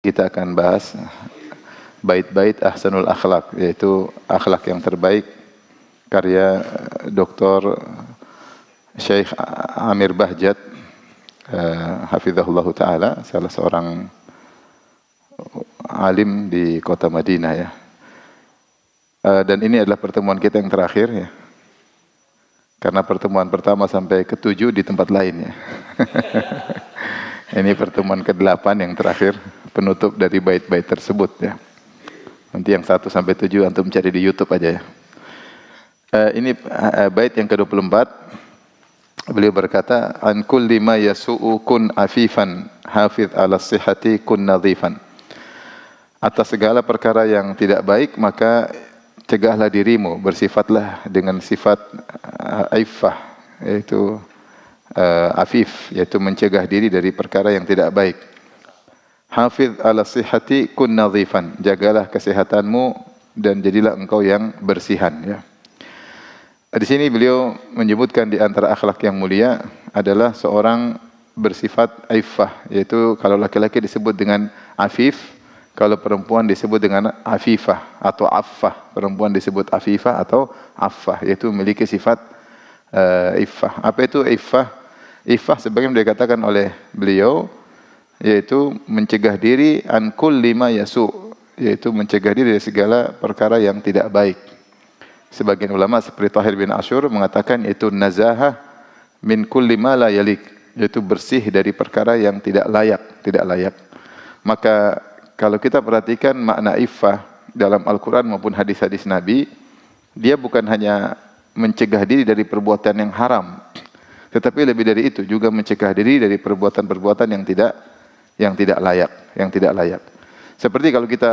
Kita akan bahas bait-bait ahsanul akhlak, yaitu akhlak yang terbaik karya Dr. Syekh Amir Bahjat hafizahullah taala, salah seorang alim di kota Madinah ya. Dan ini adalah pertemuan kita yang terakhir ya. Karena pertemuan pertama sampai ke-7 di tempat lain ya. Ini pertemuan ke-8 yang terakhir, penutup dari bait-bait tersebut ya. Nanti yang 1 sampai 7 antum cari di YouTube aja ya. Ini bait yang ke-24. Beliau berkata, an kulli ma yasu'u kun afifan, hafiz ala sihhati kun nadhifan. Atas segala perkara yang tidak baik maka cegahlah dirimu, bersifatlah dengan sifat aifah, yaitu afif, yaitu mencegah diri dari perkara yang tidak baik. Hafiz ala sihhati kun nadhifan, jagalah kesehatanmu dan jadilah engkau yang bersihan ya. Di sini beliau menyebutkan di antara akhlak yang mulia adalah seorang bersifat aifah, yaitu kalau laki-laki disebut dengan afif, kalau perempuan disebut dengan afifah atau affah. Perempuan disebut afifah atau affah, yaitu memiliki sifat iffah. Apa itu iffah? Iffah sebagaimana dikatakan oleh beliau, yaitu mencegah diri an kulli ma yasu, yaitu mencegah diri dari segala perkara yang tidak baik. Sebagian ulama seperti Tahir bin Ashur mengatakan itu nazahah min kulli ma la yalik, yaitu bersih dari perkara yang tidak layak. Maka kalau kita perhatikan makna iffah dalam Al-Quran maupun hadis-hadis Nabi, dia bukan hanya mencegah diri dari perbuatan yang haram, tetapi lebih dari itu juga mencegah diri dari perbuatan-perbuatan yang tidak layak. Seperti kalau kita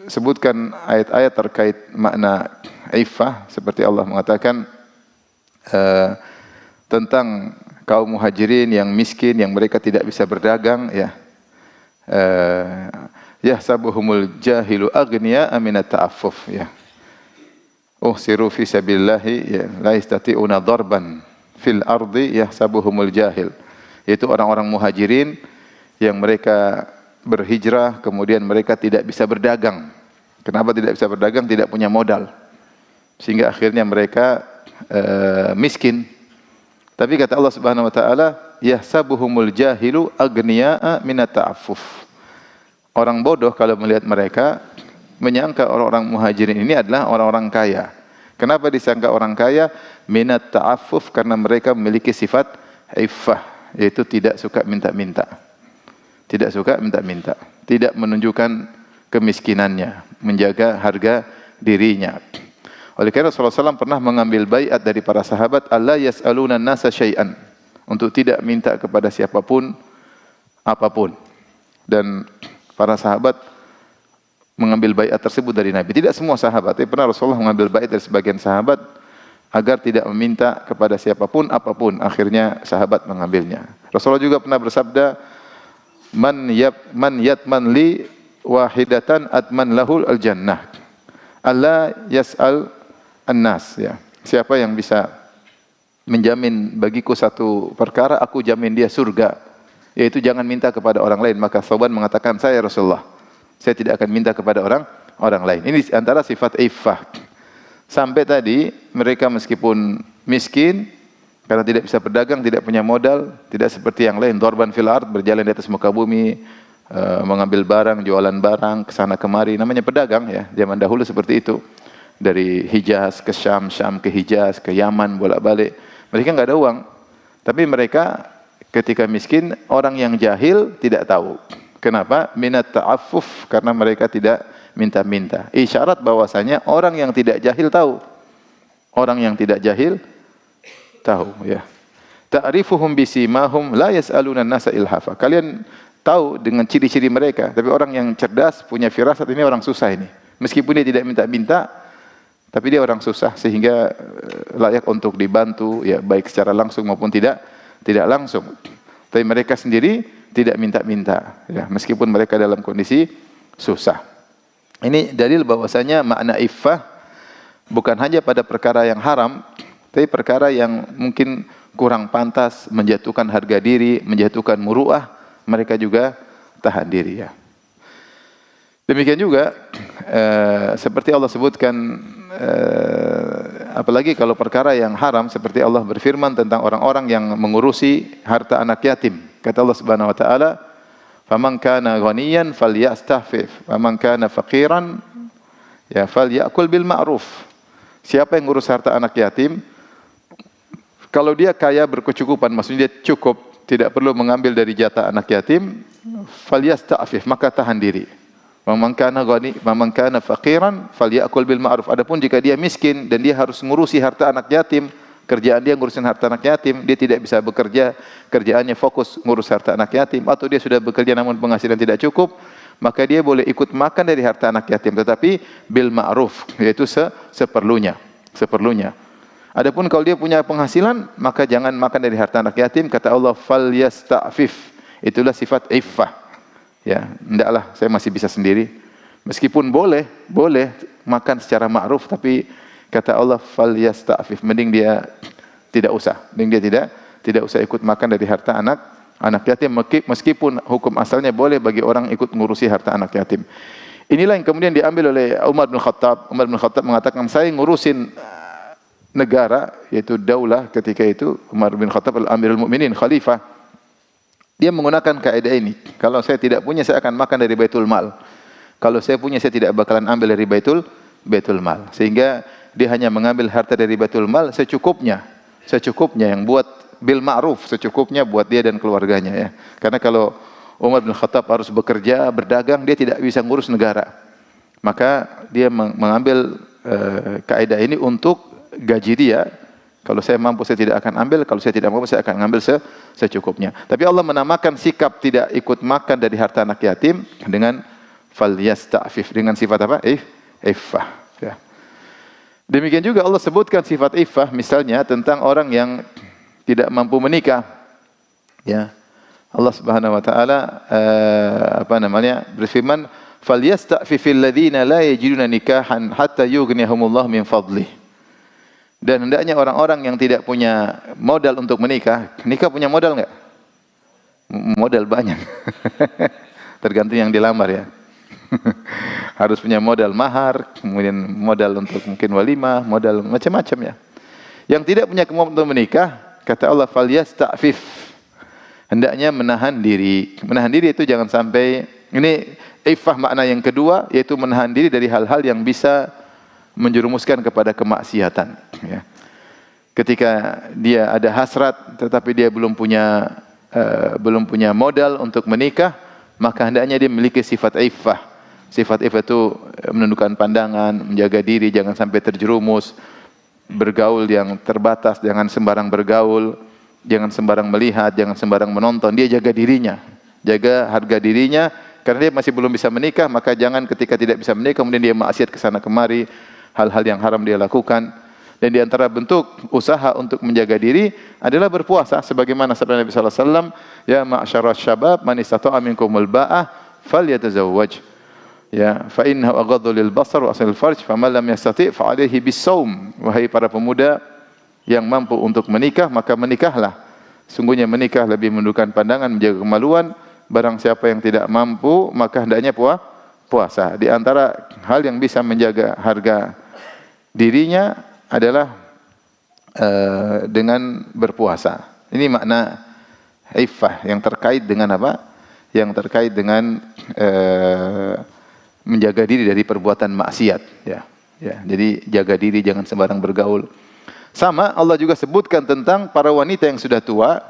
sebutkan ayat-ayat terkait makna iffah, seperti Allah mengatakan tentang kaum muhajirin yang miskin, yang mereka tidak bisa berdagang ya. Yahsabuhumul jahilu aghniya minat ta'affuf ya. Uhsiru fi sabilillahi ya, la yastati'una darban fil ardi yahsabuhumul jahil. Yaitu orang-orang muhajirin yang mereka berhijrah kemudian mereka tidak bisa berdagang. Kenapa tidak bisa berdagang? Tidak punya modal. Sehingga akhirnya mereka miskin. Tapi kata Allah Subhanahu wa taala, yahsabuhumul jahilu aghniya minat ta'affuf. Orang bodoh kalau melihat mereka menyangka orang-orang muhajirin ini adalah orang-orang kaya. Kenapa disangka orang kaya? Minat ta'affuf, karena mereka memiliki sifat iffah, yaitu tidak suka minta-minta. Tidak suka minta-minta, tidak menunjukkan kemiskinannya, menjaga harga dirinya. Oleh karena Rasulullah SAW pernah mengambil baiat dari para sahabat, Allah yas'aluna nasa syai'an, untuk tidak minta kepada siapapun apapun. Dan para sahabat mengambil baiat tersebut dari Nabi. Tidak semua sahabat, tapi pernah Rasulullah mengambil baiat dari sebagian sahabat agar tidak meminta kepada siapapun apapun. Akhirnya sahabat mengambilnya. Rasulullah juga pernah bersabda, man yatman li wahidatan atman lahul al-jannah. Allah yas'al an-nas ya. Siapa yang bisa menjamin bagiku satu perkara, aku jamin dia surga, yaitu jangan minta kepada orang lain. Maka Thawban mengatakan, saya Rasulullah, saya tidak akan minta kepada orang lain. Ini antara sifat iffah. Sampai tadi mereka meskipun miskin karena tidak bisa berdagang, tidak punya modal, tidak seperti yang lain, dorban fil ard, berjalan di atas muka bumi, mengambil barang, jualan barang, kesana kemari, namanya pedagang ya. Zaman dahulu seperti itu. Dari Hijaz ke Syam, Syam ke Hijaz, ke Yaman, bolak-balik. Mereka enggak ada uang. Tapi mereka ketika miskin, orang yang jahil tidak tahu. Kenapa? Minat ta'affuf, karena mereka tidak minta-minta. Isyarat bahwasanya orang yang tidak jahil tahu. Orang yang tidak jahil tahu ya. Ta'rifuhum bisimahum la yas'aluna an-nasa ilhafa. Kalian tahu dengan ciri-ciri mereka, tapi orang yang cerdas punya firasat, ini orang susah ini. Meskipun dia tidak minta-minta, tapi dia orang susah sehingga layak untuk dibantu ya, baik secara langsung maupun tidak langsung. Tapi mereka sendiri tidak minta-minta ya, meskipun mereka dalam kondisi susah. Ini dalil bahwasanya makna iffah bukan hanya pada perkara yang haram, tapi perkara yang mungkin kurang pantas, menjatuhkan harga diri, menjatuhkan muruah, mereka juga tahan diri ya. Demikian juga seperti Allah sebutkan, apalagi kalau perkara yang haram, seperti Allah berfirman tentang orang-orang yang mengurusi harta anak yatim. Kata Allah Subhanahu wa taala, "Faman kana ghaniyan falyastahfif, faman kana faqiran ya falyakul bil ma'ruf." Siapa yang ngurus harta anak yatim, kalau dia kaya berkecukupan, maksudnya dia cukup, tidak perlu mengambil dari jatah anak yatim, falyastahfif, maka tahan diri. Faman kana faqiran falyakul bil ma'ruf. Adapun jika dia miskin dan dia harus ngurusi harta anak yatim, kerjaan dia ngurusin harta anak yatim, dia tidak bisa bekerja, kerjaannya fokus ngurus harta anak yatim, atau dia sudah bekerja namun penghasilan tidak cukup, maka dia boleh ikut makan dari harta anak yatim, tetapi bil ma'ruf, yaitu seperlunya. Adapun kalau dia punya penghasilan, maka jangan makan dari harta anak yatim. Kata Allah, falyasta'fif. Itulah sifat iffah. Ya, hendaklah saya masih bisa sendiri. Meskipun boleh makan secara ma'ruf, tapi kata Allah falyasta'fif, mending dia tidak usah. Mending dia tidak usah ikut makan dari harta anak yatim, meskipun hukum asalnya boleh bagi orang ikut mengurusi harta anak yatim. Inilah yang kemudian diambil oleh Umar bin Khattab. Umar bin Khattab mengatakan, saya ngurusin negara, yaitu daulah ketika itu. Umar bin Khattab al-Amirul Mukminin, khalifah. Dia menggunakan kaidah ini. Kalau saya tidak punya, saya akan makan dari Baitul Mal. Kalau saya punya, saya tidak bakalan ambil dari Baitul Mal. Sehingga dia hanya mengambil harta dari Baitul Mal secukupnya yang buat bil ma'ruf, secukupnya buat dia dan keluarganya, ya. Karena kalau Umar bin Khattab harus bekerja, berdagang, dia tidak bisa ngurus negara. Maka dia mengambil kaidah ini untuk gaji dia. Kalau saya mampu, saya tidak akan ambil. Kalau saya tidak mampu, saya akan ambil secukupnya. Tapi Allah menamakan sikap tidak ikut makan dari harta anak yatim dengan falyasta'fif, dengan sifat apa? Iffah. Ya. Demikian juga Allah sebutkan sifat iffah, misalnya tentang orang yang tidak mampu menikah. Ya. Allah Subhanahu wa taala berfirman, falyasta'fifil ladzina la yajiduna nikahan hatta yughniyahumullah min fadlih. Dan hendaknya orang-orang yang tidak punya modal untuk menikah. Nikah punya modal enggak? Modal banyak. Tergantung yang dilamar, ya. Harus punya modal mahar, kemudian modal untuk mungkin walimah, modal macam-macam, ya. Yang tidak punya kemampuan untuk menikah, kata Allah, falyasta'fif, hendaknya menahan diri. Menahan diri itu jangan sampai, ini iffah makna yang kedua, yaitu menahan diri dari hal-hal yang bisa menjerumuskan kepada kemaksiatan, ya. Ketika dia ada hasrat tetapi dia belum punya modal untuk menikah, maka hendaknya dia memiliki sifat iffah. Sifat iffah itu menundukkan pandangan, menjaga diri, jangan sampai terjerumus, bergaul yang terbatas, jangan sembarang bergaul, jangan sembarang melihat, jangan sembarang menonton. Dia jaga dirinya, jaga harga dirinya, karena dia masih belum bisa menikah. Maka jangan ketika tidak bisa menikah kemudian dia maksiat ke sana kemari, hal-hal yang haram dia lakukan. Dan di antara bentuk usaha untuk menjaga diri adalah berpuasa, sebagaimana sabda Nabi sallallahu alaihi wasallam, ya ma'syaras syabab man istata'a minkumul ba'ah falyatazawwaj, ya fa innahu aghaddu lil basar wa aslul farj faman lam yastati' fa 'alaihi bis-shaum. Wahai para pemuda yang mampu untuk menikah, maka menikahlah. Sungguhnya menikah lebih menundukkan pandangan, menjaga kemaluan. Barang siapa yang tidak mampu, maka hendaknya puasa. Di antara hal yang bisa menjaga harga dirinya adalah dengan berpuasa. Ini makna iffah yang terkait dengan apa? Yang terkait dengan menjaga diri dari perbuatan maksiat, ya. Ya, jadi jaga diri, jangan sembarang bergaul. Sama Allah juga sebutkan tentang para wanita yang sudah tua.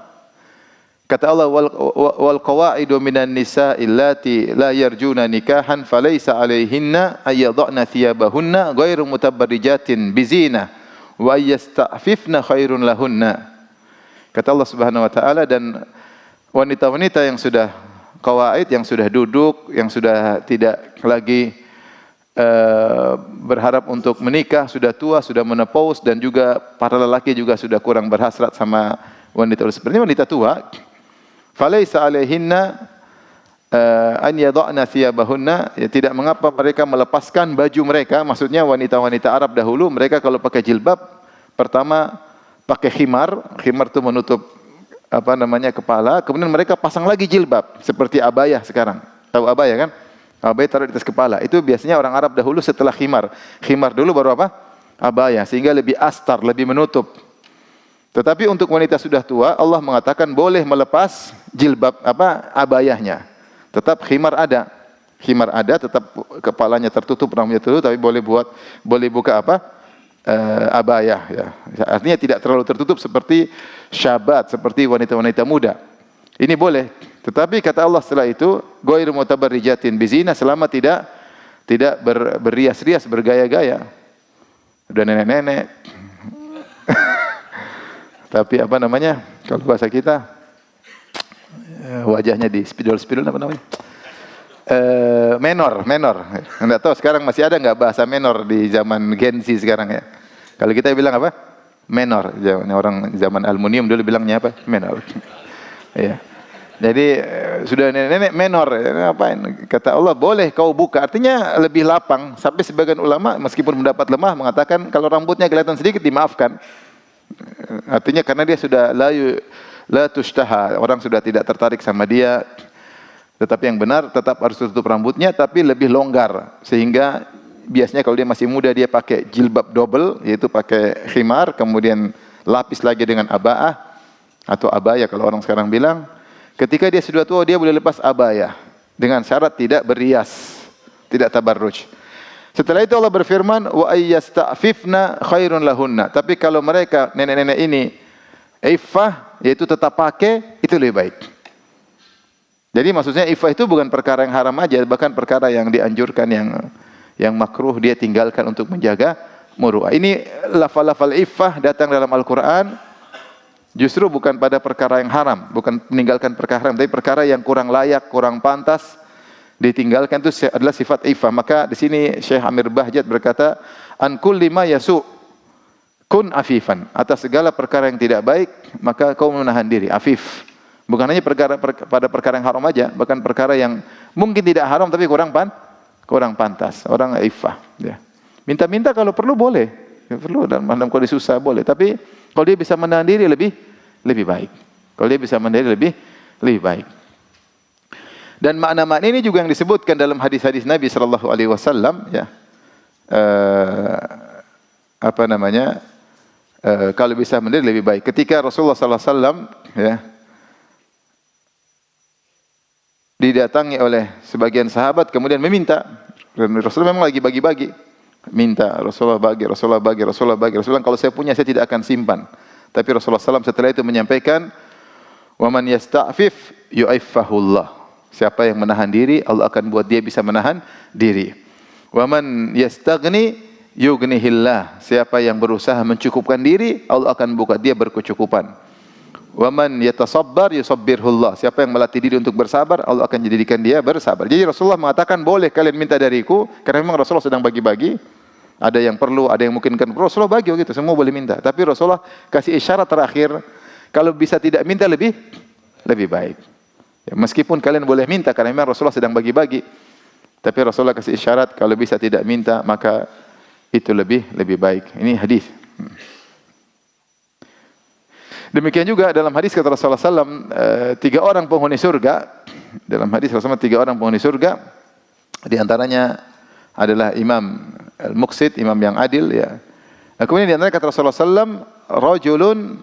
Kata Allah, wal qawaidu minan nisa'i allati la yarjuna nikahan falaysa 'alaihinna ayyadhna thiyabahunna ghairu mutabarrijatin bizina wa yasta'fifna khairun lahunna. Kata Allah Subhanahu wa taala, dan wanita-wanita yang sudah qawaid, yang sudah duduk, yang sudah tidak lagi berharap untuk menikah, sudah tua, sudah menopause, dan juga para lelaki juga sudah kurang berhasrat sama wanita seperti wanita tua. Falaisa alaihinna an yadhna thiyabahunna, ya, tidak mengapa mereka melepaskan baju mereka. Maksudnya wanita-wanita Arab dahulu, mereka kalau pakai jilbab, pertama pakai khimar itu menutup kepala, kemudian mereka pasang lagi jilbab seperti abayah sekarang. Tahu abayah kan? Abaya taruh di atas kepala. Itu biasanya orang Arab dahulu setelah khimar. Khimar dulu baru apa? Abaya, sehingga lebih astar, lebih menutup. Tetapi untuk wanita sudah tua, Allah mengatakan boleh melepas jilbab abayahnya. Tetap khimar ada. Khimar ada, tetap kepalanya tertutup, rambutnya tertutup, tapi boleh buka abayah ya. Artinya tidak terlalu tertutup seperti syabat, seperti wanita-wanita muda. Ini boleh. Tetapi kata Allah setelah itu, ghairu mutabarrijatin bizina, selama tidak berrias-rias, bergaya-gaya. Udah nenek-nenek. Tapi apa namanya? Kalau bahasa kita wajahnya di spidol apa namanya? Menor. Enggak tahu sekarang masih ada enggak bahasa menor di zaman Gen Z sekarang ya. Kalau kita bilang apa? Menor. Orang zaman aluminium dulu bilangnya apa? Menor. Ya. Jadi sudah nenek-nenek menor. Apain? Kata Allah, boleh kau buka. Artinya lebih lapang. Sampai sebagian ulama meskipun mendapat lemah mengatakan kalau rambutnya kelihatan sedikit dimaafkan. Artinya karena dia sudah la tushtaha, orang sudah tidak tertarik sama dia. Tetapi yang benar tetap harus tutup rambutnya, tapi lebih longgar. Sehingga biasanya kalau dia masih muda dia pakai jilbab double, yaitu pakai khimar, kemudian lapis lagi dengan aba'ah atau abaya kalau orang sekarang bilang. Ketika dia sudah tua dia boleh lepas abaya dengan syarat tidak berias, tidak tabarruj. Setelah itu Allah berfirman, wa ayyasta'fifna khairun lahunna. Tapi kalau mereka nenek-nenek ini iffah, yaitu tetap pakai, itu lebih baik. Jadi maksudnya iffah itu bukan perkara yang haram aja, bahkan perkara yang dianjurkan, yang makruh dia tinggalkan untuk menjaga muru'ah. Ini lafal-lafal iffah datang dalam Al-Quran justru bukan pada perkara yang haram, bukan meninggalkan perkara haram, tapi perkara yang kurang layak, kurang pantas ditinggalkan itu adalah sifat iffah. Maka di sini Syekh Amir Bahjat berkata, an kulli ma yasu kun afifan. Atas segala perkara yang tidak baik, maka kau menahan diri, afif. Bukan hanya pada perkara yang haram aja, bahkan perkara yang mungkin tidak haram tapi kurang pantas. Orang iffah. Ya. Minta-minta kalau perlu boleh, perlu dalam kondisi susah boleh. Tapi kalau dia bisa menahan diri lebih baik. Kalau dia bisa menahan diri lebih baik. Dan makna-makna ini juga yang disebutkan dalam hadis-hadis Nabi Sallallahu Alaihi Wasallam. Ya. Kalau bisa menahan diri lebih baik. Ketika Rasulullah Sallallahu Alaihi Wasallam, ya, didatangi oleh sebagian sahabat kemudian meminta, dan Rasulullah memang lagi bagi-bagi, minta Rasulullah bagi, kalau saya punya saya tidak akan simpan. Tapi Rasulullah SAW setelah itu menyampaikan, wa man yasta'fif yu'iffahullah. Siapa yang menahan diri, Allah akan buat dia bisa menahan diri. Wa man yastaghni yughnihillah. Siapa yang berusaha mencukupkan diri, Allah akan buka dia berkecukupan. Wa man yatasabbar yusabbirhullah. Siapa yang melatih diri untuk bersabar, Allah akan jadikan dia bersabar. Jadi Rasulullah mengatakan boleh kalian minta dariku, karena memang Rasulullah sedang bagi-bagi. Ada yang perlu, ada yang mungkin kan Rasulullah bagi gitu, semua boleh minta. Tapi Rasulullah kasih isyarat terakhir, kalau bisa tidak minta lebih baik. Ya, meskipun kalian boleh minta karena memang Rasulullah sedang bagi-bagi. Tapi Rasulullah kasih isyarat kalau bisa tidak minta maka itu lebih baik. Ini hadis. Demikian juga dalam hadis kata Rasulullah SAW, 3 orang penghuni surga. Dalam hadis Rasulullah 3 orang penghuni surga. Di antaranya adalah Imam Al-Muqsid, imam yang adil. Ya. Kemudian di antara kata Rasulullah SAW, rajulun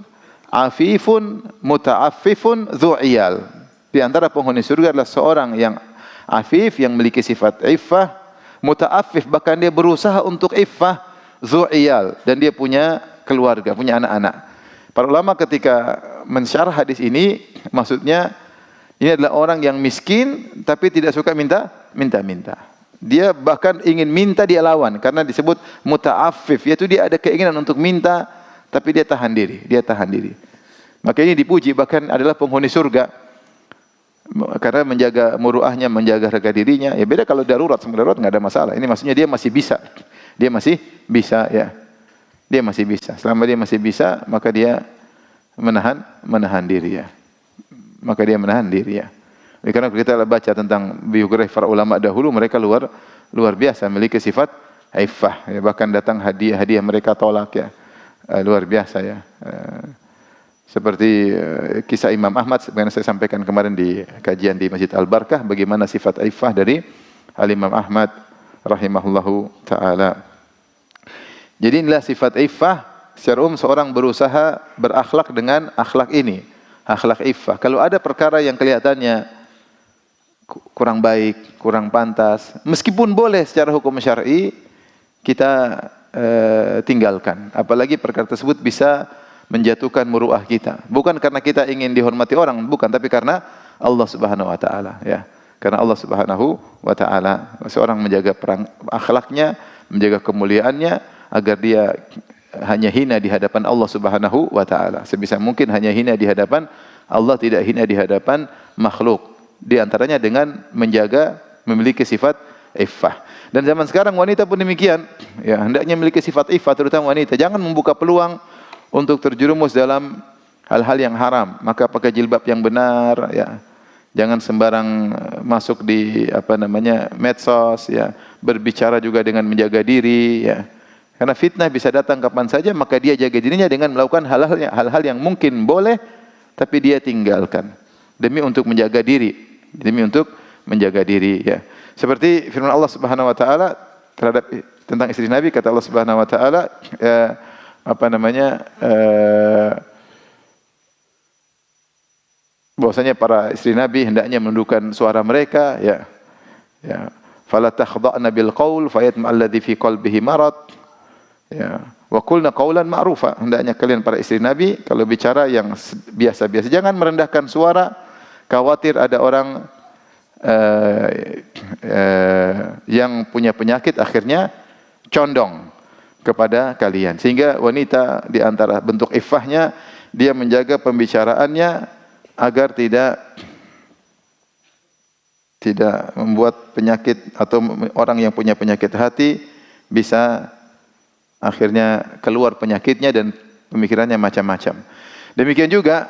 afifun muta'affifun dzu'iyal. Di antara penghuni surga adalah seorang yang afif, yang memiliki sifat iffah, muta'affif, bahkan dia berusaha untuk iffah, dzu'iyal, dan dia punya keluarga, punya anak-anak. Para ulama ketika mensyarah hadis ini, maksudnya ini adalah orang yang miskin tapi tidak suka minta. Dia bahkan ingin minta dia lawan karena disebut muta'affif, yaitu dia ada keinginan untuk minta tapi dia tahan diri. Maka ini dipuji, bahkan adalah penghuni surga karena menjaga muruahnya, menjaga harga dirinya. Ya beda kalau darurat, semua darurat enggak ada masalah. Ini maksudnya dia masih bisa. Ya. Dia masih bisa. Selama dia masih bisa, maka dia menahan diri ya. Karena kita baca tentang biografi para ulama dahulu, mereka luar biasa memiliki sifat iffah. Ya, bahkan datang hadiah mereka tolak ya. Luar biasa ya. Seperti kisah Imam Ahmad yang saya sampaikan kemarin di kajian di Masjid Al-Barkah, bagaimana sifat iffah dari Al-Imam Ahmad rahimahullahu taala. Jadi inilah sifat iffah. Secara umum seorang berusaha berakhlak dengan akhlak ini, akhlak iffah. Kalau ada perkara yang kelihatannya kurang baik, kurang pantas, meskipun boleh secara hukum syar'i, kita tinggalkan. Apalagi perkara tersebut bisa menjatuhkan muruah kita. Bukan karena kita ingin dihormati orang, bukan, tapi karena Allah Subhanahu wa taala, ya. Karena Allah Subhanahu wa taala, seorang menjaga akhlaknya, menjaga kemuliaannya agar dia hanya hina di hadapan Allah Subhanahu wa taala. Sebisa mungkin hanya hina di hadapan Allah, tidak hina di hadapan makhluk. Di antaranya dengan menjaga memiliki sifat iffah. Dan zaman sekarang wanita pun demikian, ya, hendaknya memiliki sifat iffah, terutama wanita. Jangan membuka peluang untuk terjerumus dalam hal-hal yang haram. Maka pakai jilbab yang benar, ya. Jangan sembarang masuk di medsos, ya. Berbicara juga dengan menjaga diri, ya. Karena fitnah bisa datang kapan saja, maka dia jaga dirinya dengan melakukan hal-hal yang mungkin boleh tapi dia tinggalkan demi untuk menjaga diri, ya. Seperti firman Allah Subhanahu wa taala terhadap tentang istri Nabi, kata Allah Subhanahu wa taala, bahwasanya para istri Nabi hendaknya menundukkan suara mereka, ya. Ya. Fala takhda'na bil qaul fayatma'al ladzi fi qalbihi marad. Ya. Wa qulna qaulan ma'rufa. Hendaknya kalian para istri Nabi kalau bicara yang biasa-biasa, jangan merendahkan suara, khawatir ada orang yang punya penyakit akhirnya condong kepada kalian. Sehingga wanita di antara bentuk iffahnya, dia menjaga pembicaraannya agar tidak membuat penyakit atau orang yang punya penyakit hati bisa akhirnya keluar penyakitnya dan pemikirannya macam-macam. Demikian juga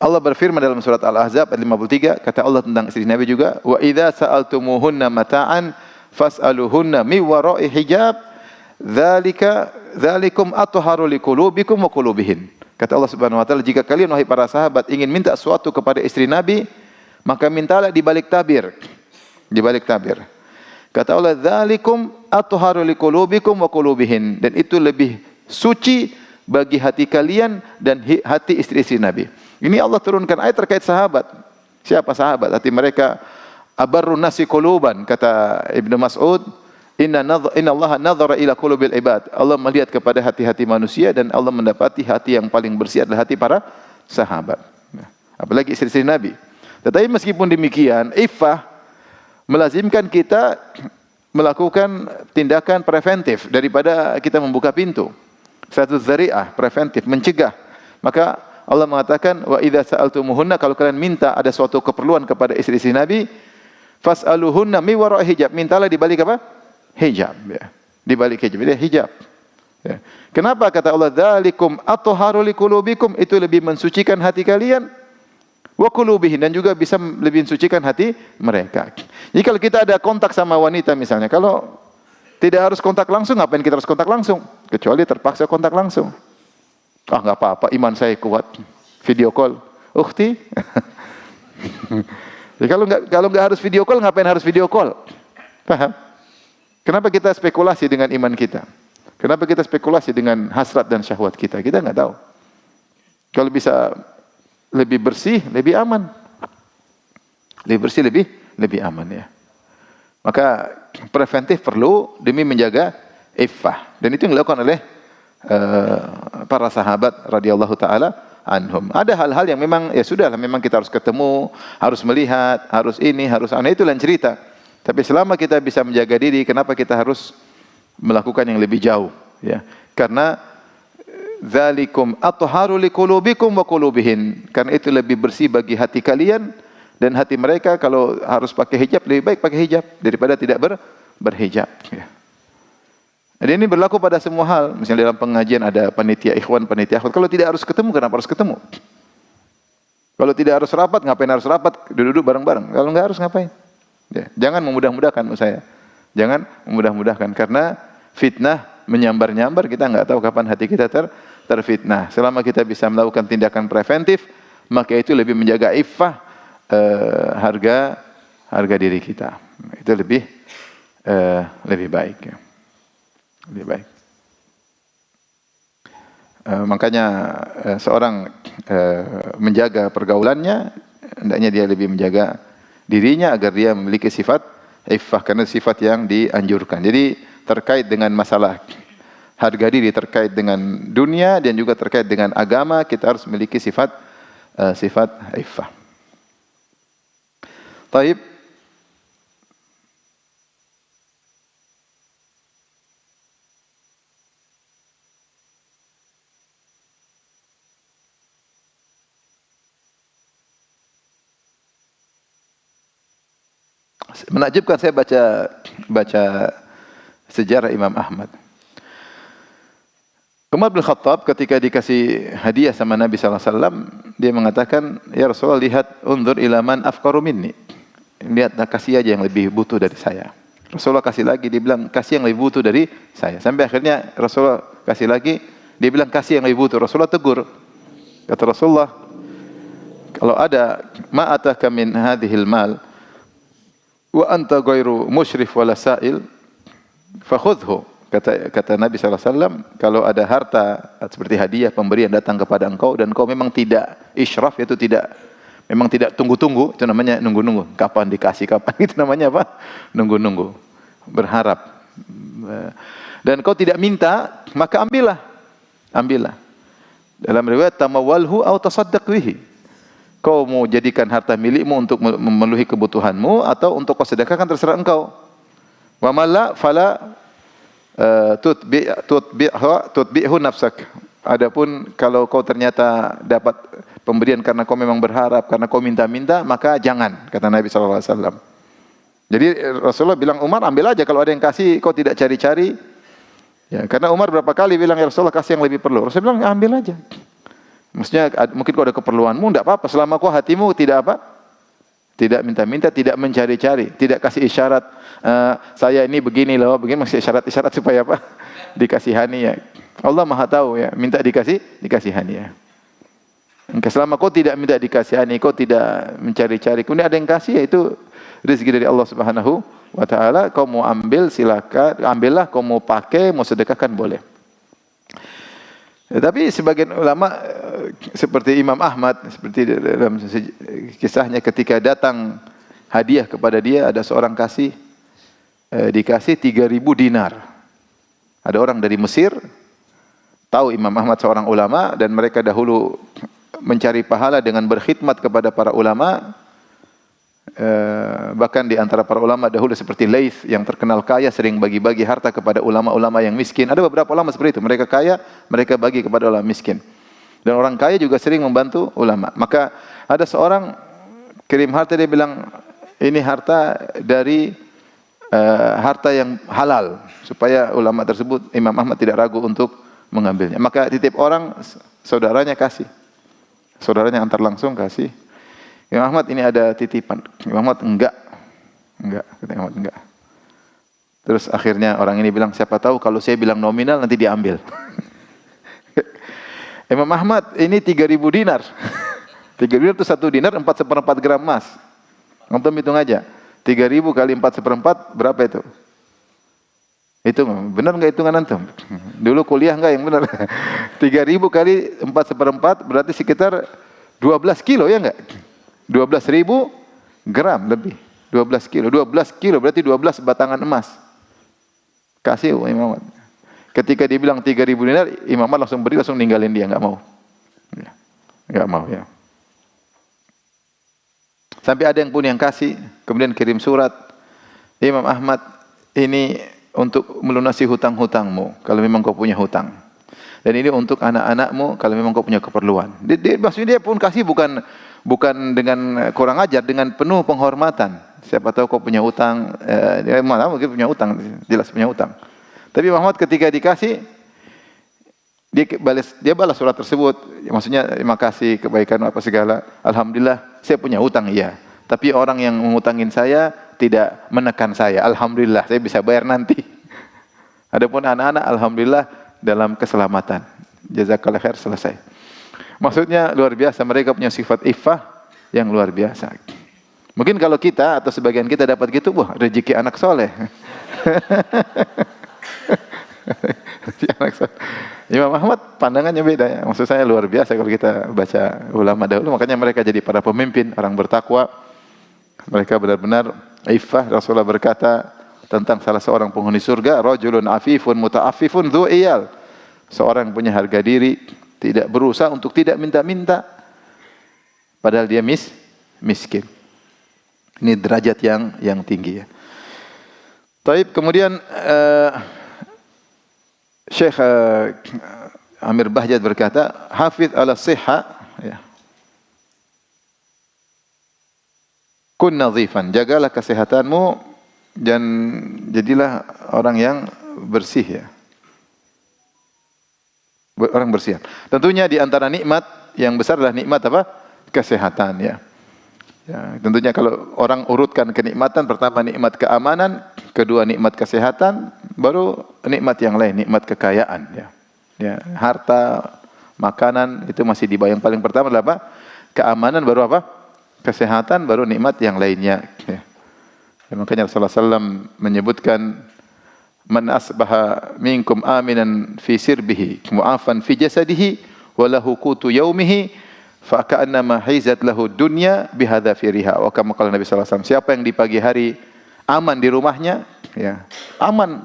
Allah berfirman dalam surat Al-Ahzab ayat 53, kata Allah tentang istri Nabi juga, wa idza sa'altumuhunna mata'an fas'aluhunna min wara'i hijab dzalikum athharu liqulubikum wa qulubihin. Kata Allah Subhanahu wa taala, jika kalian wahai para sahabat ingin minta sesuatu kepada istri Nabi, maka mintalah di balik tabir. Di balik tabir. Kata Allah, dzalikum athharu liqulubikum wa qulubihin, dan itu lebih suci bagi hati kalian dan hati istri-istri Nabi. Ini Allah turunkan ayat terkait sahabat. Siapa sahabat? Hati mereka abarrun nasi quluban, kata Ibnu Mas'ud, Inna Allah nadhara ila qulubil ibad. Allah melihat kepada hati-hati manusia dan Allah mendapati hati yang paling bersih adalah hati para sahabat. Apalagi istri-istri Nabi. Tetapi meskipun demikian, iffah melazimkan kita melakukan tindakan preventif daripada kita membuka pintu. Satu dzari'ah, preventif, mencegah. Maka Allah mengatakan, wa idza sa'altumuhunna, kalau kalian minta ada suatu keperluan kepada istri-istri Nabi, fas'aluhunna mi wara'i hijab, mintalah di balik apa? Hijab, ya. Di balik hijab, dia hijab. Ya. Kenapa kata Allah, dzalikum athharu liqulubikum, itu lebih mensucikan hati kalian, wa qulubihin, dan juga bisa lebih mensucikan hati mereka. Jadi kalau kita ada kontak sama wanita misalnya, kalau tidak harus kontak langsung, ngapain kita harus kontak langsung? Kecuali terpaksa kontak langsung. Ah, enggak apa-apa, iman saya kuat. Video call. Ukhti. Jadi kalau enggak harus video call, ngapain harus video call? Paham? Kenapa kita spekulasi dengan iman kita? Kenapa kita spekulasi dengan hasrat dan syahwat kita? Kita enggak tahu. Kalau bisa lebih bersih, lebih aman. Lebih bersih, lebih aman, ya. Maka preventif perlu demi menjaga iffah. Dan itu yang dilakukan oleh para sahabat radhiyallahu taala anhum. Ada hal-hal yang memang ya sudahlah, memang kita harus ketemu, harus melihat, harus ini, harus itu lain cerita. Tapi selama kita bisa menjaga diri, kenapa kita harus melakukan yang lebih jauh, ya? Karena dzalikum athharu liqulubikum wa qulubihin. Karena itu lebih bersih bagi hati kalian dan hati mereka. Kalau harus pakai hijab, lebih baik pakai hijab daripada tidak berhijab, ya. Dan ini berlaku pada semua hal. Misalnya dalam pengajian ada panitia ikhwan, panitia akhwat. Kalau tidak harus ketemu, kenapa harus ketemu? Kalau tidak harus rapat, ngapain harus rapat? Duduk bareng-bareng. Kalau enggak harus ngapain? Ya, jangan memudah-mudahkan menurut saya. Jangan memudah-mudahkan, karena fitnah menyambar-nyambar, kita enggak tahu kapan hati kita terfitnah. Selama kita bisa melakukan tindakan preventif, maka itu lebih menjaga iffah, harga diri kita. Itu lebih baik ya. Lebih baik. Makanya seorang menjaga pergaulannya, hendaknya dia lebih menjaga dirinya agar dia memiliki sifat iffah, karena sifat yang dianjurkan. Jadi terkait dengan masalah harga diri, terkait dengan dunia dan juga terkait dengan agama, kita harus memiliki sifat iffah. Taib. Menakjubkan, saya baca sejarah Imam Ahmad. Umar bin Khattab ketika dikasih hadiah sama Nabi SAW, dia mengatakan, ya Rasulullah, lihat, unzur ila man afqaru minni. Lihat, kasih aja yang lebih butuh dari saya. Rasulullah kasih lagi, dia bilang, kasih yang lebih butuh dari saya. Sampai akhirnya Rasulullah kasih lagi, dia bilang, kasih yang lebih butuh. Rasulullah tegur. Kata Rasulullah, kalau ada ma'ataka min hadhil mal, wa anta ghairu musyrif wala sa'il, fakhudhu. Kata Nabi SAW, kalau ada harta seperti hadiah, pemberian datang kepada engkau, dan engkau memang tidak isyraf, yaitu memang tidak tunggu-tunggu, itu namanya nunggu-nunggu. Kapan dikasih, kapan, itu namanya apa? Nunggu-nunggu. Berharap. Dan engkau tidak minta, maka ambillah. Ambillah. Dalam riwayat, tamawalhu au tasaddaq bihi. Kau mau jadikan harta milikmu untuk memenuhi kebutuhanmu, atau untuk kau sedekahkan, terserah engkau. Wa malla fala tutbi'hu nafsak. Adapun kalau kau ternyata dapat pemberian karena kau memang berharap, karena kau minta-minta, maka jangan, kata Nabi SAW. Jadi Rasulullah bilang, Umar, ambil aja, kalau ada yang kasih kau tidak cari-cari. Ya, karena Umar berapa kali bilang, ya Rasulullah, kasih yang lebih perlu. Rasulullah bilang, ambil aja. Maksudnya mungkin kau ada keperluanmu, tidak apa-apa, selama kau hatimu tidak apa? Tidak minta-minta, tidak mencari-cari, tidak kasih isyarat, saya ini begini loh, begini, masih isyarat-isyarat supaya apa? Dikasihani ya. Allah Maha tahu ya, minta dikasihani ya. Selama kau tidak minta dikasihani, kau tidak mencari-cari, kemudian ada yang kasih, ya itu rezeki dari Allah Subhanahu wa taala. Kau mau ambil, silakan, ambillah. Kau mau pakai, mau sedekahkan, boleh. Tapi sebagian ulama seperti Imam Ahmad, seperti dalam kisahnya ketika datang hadiah kepada dia, ada seorang dikasih 3.000 dinar. Ada orang dari Mesir, tahu Imam Ahmad seorang ulama, dan mereka dahulu mencari pahala dengan berkhidmat kepada para ulama. Bahkan di antara para ulama dahulu seperti Laits yang terkenal kaya, sering bagi-bagi harta kepada ulama-ulama yang miskin. Ada beberapa ulama seperti itu, mereka kaya, mereka bagi kepada ulama miskin. Dan orang kaya juga sering membantu ulama. Maka ada seorang kirim harta, dia bilang, ini harta dari harta yang halal, supaya ulama tersebut, Imam Ahmad tidak ragu untuk mengambilnya. Maka titip orang, saudaranya kasih. Saudaranya antar langsung kasih. Imam Ahmad, ini ada titipan. Imam Ahmad, enggak. Kata Imam Ahmad, enggak. Terus akhirnya orang ini bilang, siapa tahu kalau saya bilang nominal nanti diambil. Imam Ahmad, ini 3.000 dinar. 3.000 dinar itu 1 dinar 4/4 gram emas. Antum hitung aja. 3.000 kali 4/4 berapa itu? Hitung, benar enggak hitungan antum? Dulu kuliah enggak yang benar? 3.000 kali 4/4 berarti sekitar 12 kilo ya enggak? 12.000 gram lebih. 12 kilo. 12 kilo berarti 12 batangan emas. Kasih Imam Ahmad. Ketika dia bilang 3.000 dinar, Imam Ahmad langsung beri, langsung ninggalin dia, enggak mau. Ya. Enggak mau ya. Sampai ada yang pun yang kasih, kemudian kirim surat, Imam Ahmad, ini untuk melunasi hutang-hutangmu, kalau memang kau punya hutang. Dan ini untuk anak-anakmu, kalau memang kau punya keperluan. Maksudnya dia pun kasih bukan dengan kurang ajar, dengan penuh penghormatan. Siapa tahu kau punya hutang, malah mungkin punya hutang, jelas punya hutang. Tapi Muhammad ketika dikasih, dia balas surat tersebut. Maksudnya terima kasih, kebaikan apa segala. Alhamdulillah, saya punya hutang, iya. Tapi orang yang mengutangin saya tidak menekan saya. Alhamdulillah, saya bisa bayar nanti. Adapun anak-anak, alhamdulillah dalam keselamatan. Jazakallah khair, selesai. Maksudnya luar biasa, mereka punya sifat iffah yang luar biasa. Mungkin kalau kita atau sebagian kita dapat gitu, wah rezeki anak soleh. Rezeki anak soleh. Imam Ahmad pandangannya beda ya. Maksud saya luar biasa kalau kita baca ulama dahulu. Makanya mereka jadi para pemimpin, orang bertakwa. Mereka benar-benar iffah. Rasulullah berkata tentang salah seorang penghuni surga, rajulun afifun muta'affifun dzu iyal. Seorang yang punya harga diri, tidak berusaha untuk tidak minta-minta, padahal dia miskin. Ini derajat yang tinggi ya. Taib, kemudian Syekh Amir Bahjat berkata, hafidh ala sihha ya. Kun nadhifan, jagalah kesehatanmu dan jadilah orang yang bersih ya. Orang bersih. Tentunya di antara nikmat yang besar adalah nikmat apa? Kesehatan ya. Ya, tentunya kalau orang urutkan kenikmatan, pertama nikmat keamanan, kedua nikmat kesehatan, baru nikmat yang lain, nikmat kekayaan ya. Ya, harta, makanan itu masih di bawah. Yang paling pertama adalah apa? Keamanan, baru apa? Kesehatan, baru nikmat yang lainnya ya. Ya, makanya Rasulullah SAW menyebutkan man asbaha minkum aminan fi sirbihi mu'afan fi jasadihi wa lahu qutu yaumihi fa ka'annama hizat lahu dunya bihadza fi riha. Wa kama qala Nabi sallallahu alaihi wasallam, siapa yang di pagi hari aman di rumahnya ya, aman,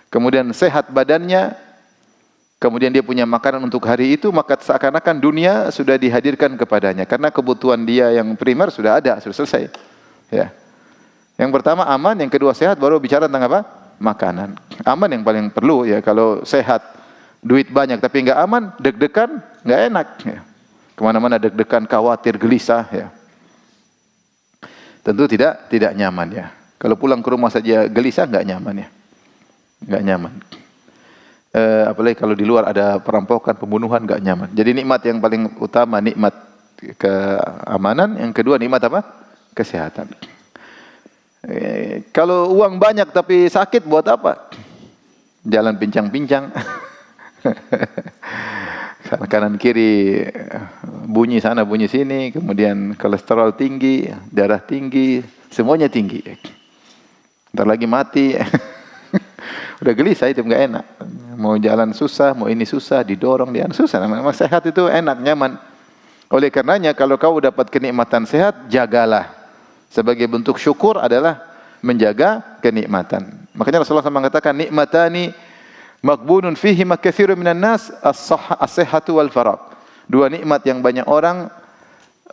kemudian sehat badannya, kemudian dia punya makanan untuk hari itu, maka seakan-akan dunia sudah dihadirkan kepadanya karena kebutuhan dia yang primer sudah ada, sudah selesai ya. Yang pertama aman, yang kedua sehat, baru bicara tentang apa? Makanan. Aman yang paling perlu ya. Kalau sehat, duit banyak tapi enggak aman, deg-degan, enggak enak ya. Kemana-mana deg-degan, khawatir, gelisah ya. Tentu tidak nyaman ya. Kalau pulang ke rumah saja gelisah, enggak nyaman ya. Enggak nyaman. Apalagi kalau di luar ada perampokan, pembunuhan, enggak nyaman. Jadi nikmat yang paling utama nikmat keamanan, yang kedua nikmat apa? Kesehatan. Kalau uang banyak tapi sakit buat apa? Jalan pincang-pincang. Kanan kiri bunyi sana bunyi sini, kemudian kolesterol tinggi, darah tinggi, semuanya tinggi. Ntar lagi mati. Udah gelisah itu, enggak enak. Mau jalan susah, mau ini susah, didorong dia susah. Memang sehat itu enak, nyaman. Oleh karenanya kalau kau dapat kenikmatan sehat, jagalah. Sebagai bentuk syukur adalah menjaga kenikmatan. Makanya Rasulullah SAW mengatakan, nikmatani maqbunun fihi makatsirun minan nas as-sihhatu wal faragh. Dua nikmat yang banyak orang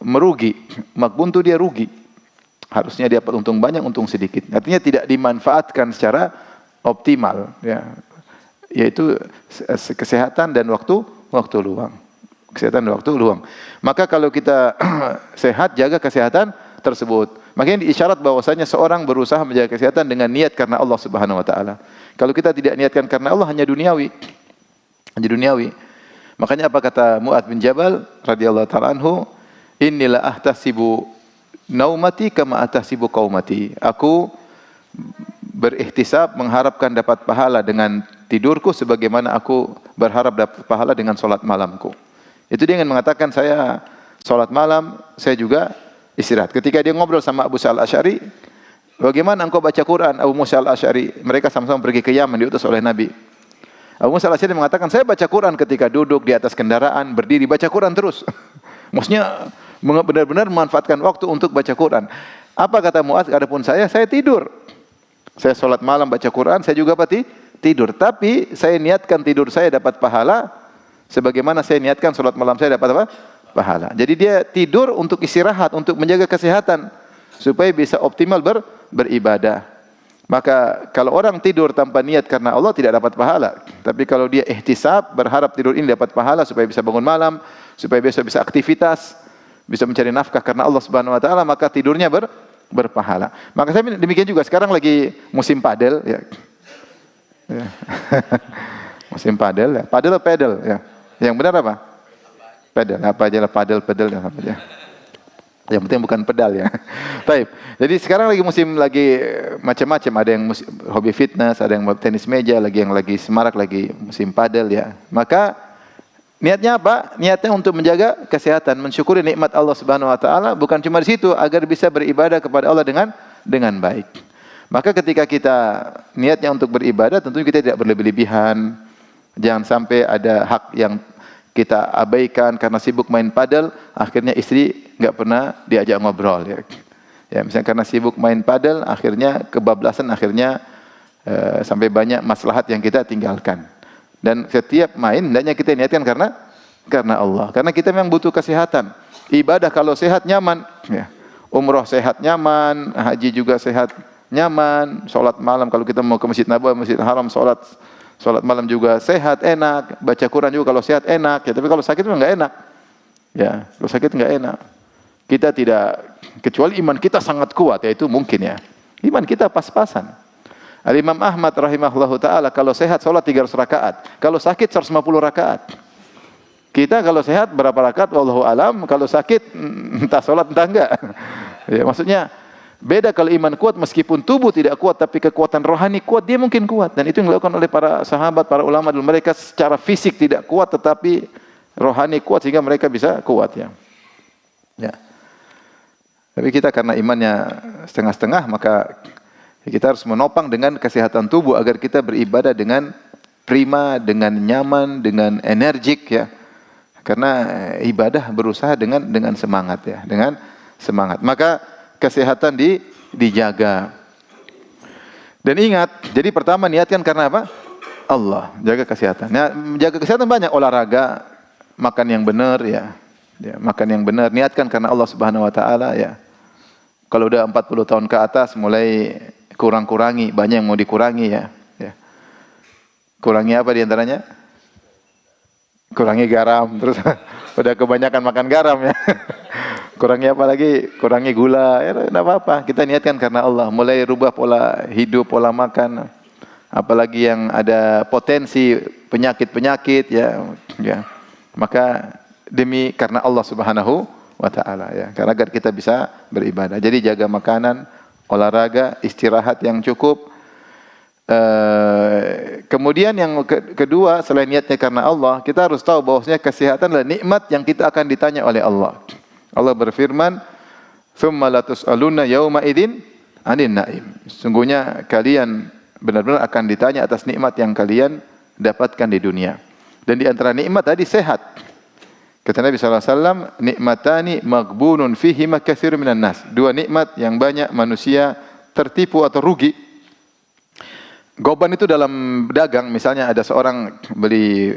merugi. Maqbun itu dia rugi. Harusnya dia dapat untung banyak, untung sedikit. Artinya tidak dimanfaatkan secara optimal ya. Yaitu kesehatan dan waktu luang. Kesehatan dan waktu luang. Maka kalau kita sehat, jaga kesehatan tersebut. Makanya diisyarat bahwasanya seorang berusaha menjaga kesehatan dengan niat karena Allah Subhanahu wa taala. Kalau kita tidak niatkan karena Allah, hanya duniawi. Hanya duniawi. Makanya apa kata Mu'adz bin Jabal radhiyallahu taala anhu, "Innila ahtasibu naumati kama ahtasibu qaumati." Aku berikhtisab, mengharapkan dapat pahala dengan tidurku sebagaimana aku berharap dapat pahala dengan salat malamku. Itu dia ingin mengatakan, saya salat malam, saya juga istirahat. Ketika dia ngobrol sama Abu Musa al-Asy'ari, bagaimana engkau baca Quran? Abu Musa al-Asy'ari, mereka sama-sama pergi ke Yaman, diutus oleh Nabi. Abu Musa al-Asy'ari mengatakan, saya baca Quran ketika duduk di atas kendaraan, berdiri, baca Quran terus. Maksudnya benar-benar memanfaatkan waktu untuk baca Quran. Apa kata Mu'adz? Adapun saya tidur. Saya sholat malam baca Quran, saya juga tidur. Tapi saya niatkan tidur saya dapat pahala, sebagaimana saya niatkan sholat malam saya dapat apa? Pahala. Jadi dia tidur untuk istirahat, untuk menjaga kesehatan, supaya bisa optimal beribadah. Maka kalau orang tidur tanpa niat karena Allah, tidak dapat pahala. Tapi kalau dia ihtisab, berharap tidur ini dapat pahala supaya bisa bangun malam, supaya besok bisa aktivitas, bisa mencari nafkah karena Allah Subhanahu wa taala, maka tidurnya berpahala. Maka saya demikian juga, sekarang lagi musim padel ya. Musim padel ya. Padel atau pedal ya? Yang benar apa? Pedal. Apa aja lah, padel ya, apa aja. Yang penting bukan pedal ya. Baik. Jadi sekarang lagi musim macam-macam, ada yang hobi fitness, ada yang tenis meja, lagi yang lagi semarak lagi musim padel ya. Maka Niatnya apa? Niatnya untuk menjaga kesehatan, mensyukuri nikmat Allah Subhanahu wa taala, bukan cuma di situ, agar bisa beribadah kepada Allah dengan baik. Maka ketika kita niatnya untuk beribadah, tentu kita tidak berlebih-lebihan. Jangan sampai ada hak yang kita abaikan karena sibuk main padel, akhirnya istri enggak pernah diajak ngobrol ya. Ya, misalnya karena sibuk main padel, akhirnya kebablasan, akhirnya sampai banyak maslahat yang kita tinggalkan. Dan setiap main hendaknya kita niatkan karena Allah. Karena kita memang butuh kesehatan. Ibadah kalau sehat nyaman, ya. Umroh sehat nyaman, haji juga sehat nyaman, salat malam kalau kita mau ke Masjid Nabawi, Masjid Haram salat malam juga sehat, enak, baca Quran juga kalau sehat enak, ya. Tapi kalau sakit memang enggak enak. Ya, kalau sakit enggak enak. Kita tidak, kecuali iman kita sangat kuat, ya itu mungkin ya. Iman kita pas-pasan. Al-Imam Ahmad rahimahullahu ta'ala kalau sehat sholat 300 rakaat. Kalau sakit 150 rakaat. Kita kalau sehat berapa rakaat? Wallahu alam. Kalau sakit entah sholat entah enggak. Ya, maksudnya beda kalau iman kuat meskipun tubuh tidak kuat tapi kekuatan rohani kuat, dia mungkin kuat. Dan itu yang dilakukan oleh para sahabat, para ulama dulu. Mereka secara fisik tidak kuat tetapi rohani kuat sehingga mereka bisa kuat ya. Ya. Tapi kita karena imannya setengah-setengah maka kita harus menopang dengan kesehatan tubuh agar kita beribadah dengan prima, dengan nyaman, dengan energik ya. Karena ibadah berusaha dengan semangat ya, dengan semangat. Maka kesehatan dijaga. Dan ingat, jadi pertama niatkan karena apa? Allah, jaga kesehatan. Ya, jaga kesehatan banyak, olahraga, makan yang benar ya. Ya, makan yang benar, niatkan karena Allah Subhanahu wa taala ya. Kalau udah 40 tahun ke atas mulai kurang-kurangi, banyak yang mau dikurangi ya. Ya. Kurangi apa diantaranya? Kurangi garam, terus udah kebanyakan makan garam ya. Kurangi apa lagi? Kurangi gula, ya enggak apa-apa. Kita niatkan karena Allah, mulai rubah pola hidup, pola makan. Apalagi yang ada potensi penyakit-penyakit ya. Ya. Maka demi karena Allah Subhanahu wa taala ya. Karena agar kita bisa beribadah. Jadi jaga makanan, olahraga, istirahat yang cukup. Kemudian yang kedua, selain niatnya karena Allah, kita harus tahu bahwasanya kesehatan adalah nikmat yang kita akan ditanya oleh Allah. Allah berfirman, "Tsumma latus'aluna yauma idzin 'anil na'im." Sungguhnya kalian benar-benar akan ditanya atas nikmat yang kalian dapatkan di dunia. Dan di antara nikmat tadi sehat. Kata Nabi SAW, nikmatani maghbunun fihima katsirun minan nas. Dua nikmat yang banyak manusia tertipu atau rugi. Goban itu dalam dagang, misalnya ada seorang beli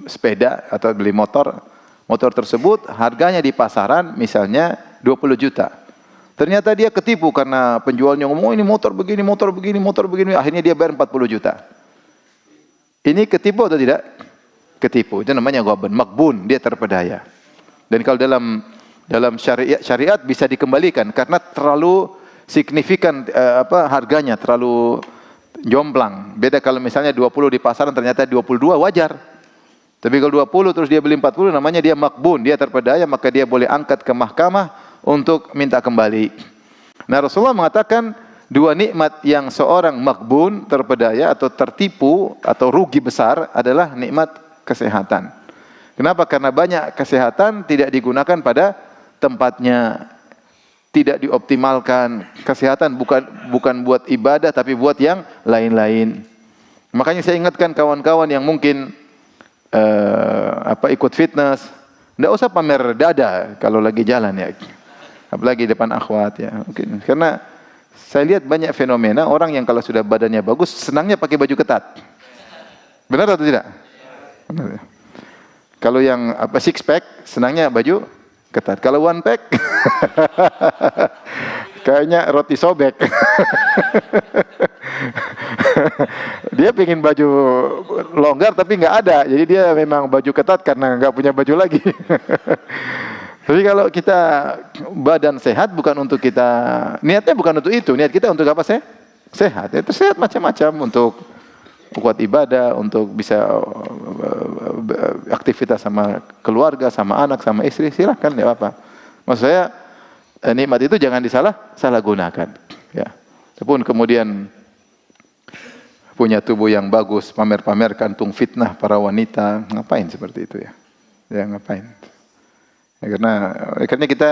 sepeda atau beli motor. Motor tersebut harganya di pasaran misalnya 20 juta. Ternyata dia ketipu karena penjualnya ngomong, oh, ini motor begini, akhirnya dia bayar 40 juta. Ini ketipu atau tidak? Ketipu, itu namanya goban, makbun, dia terpedaya. Dan kalau dalam syariat bisa dikembalikan karena terlalu signifikan harganya, terlalu jomplang. Beda kalau misalnya 20 di pasaran ternyata 22 wajar. Tapi kalau 20 terus dia beli 40 namanya dia makbun, dia terpedaya, maka dia boleh angkat ke mahkamah untuk minta kembali. Nah, Rasulullah mengatakan dua nikmat yang seorang makbun, terpedaya atau tertipu atau rugi besar adalah nikmat kesehatan. Kenapa? Karena banyak kesehatan tidak digunakan pada tempatnya, tidak dioptimalkan. Kesehatan bukan buat ibadah tapi buat yang lain-lain. Makanya saya ingatkan kawan-kawan yang mungkin ikut fitness, tidak usah pamer dada kalau lagi jalan ya. Apalagi depan akhwat ya. Mungkin karena saya lihat banyak fenomena orang yang kalau sudah badannya bagus senangnya pakai baju ketat. Benar atau tidak? Benar. Kalau yang six pack senangnya baju ketat. Kalau one pack kayaknya roti sobek. Dia pingin baju longgar tapi nggak ada. Jadi dia memang baju ketat karena nggak punya baju lagi. Tapi kalau kita badan sehat bukan untuk kita, niatnya bukan untuk itu. Niat kita untuk apa sih? Sehat. Itu sehat macam-macam, untuk kuat ibadah, untuk bisa aktivitas sama keluarga, sama anak, sama istri, silakan, tidak apa-apa. Maksud saya nikmat itu jangan disalah gunakan. Ya. Walaupun kemudian punya tubuh yang bagus, pamer-pamer kantung fitnah para wanita. Ngapain seperti itu ya? Ya ngapain? Ya, karena kita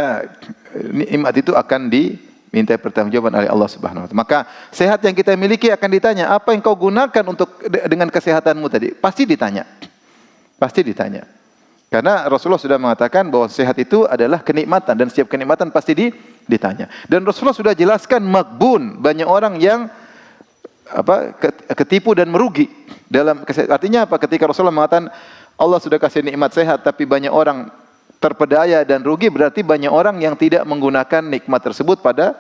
nikmat itu akan diminta pertanggungjawaban oleh Allah Subhanahu wa taala. Maka sehat yang kita miliki akan ditanya, apa yang kau gunakan untuk dengan kesehatanmu tadi? Pasti ditanya. Pasti ditanya. Karena Rasulullah sudah mengatakan bahwa sehat itu adalah kenikmatan dan setiap kenikmatan pasti ditanya. Dan Rasulullah sudah jelaskan magbun, banyak orang yang ketipu dan merugi dalam kesehatan. Artinya apa? Ketika Rasulullah mengatakan Allah sudah kasih nikmat sehat tapi banyak orang terpedaya dan rugi, berarti banyak orang yang tidak menggunakan nikmat tersebut pada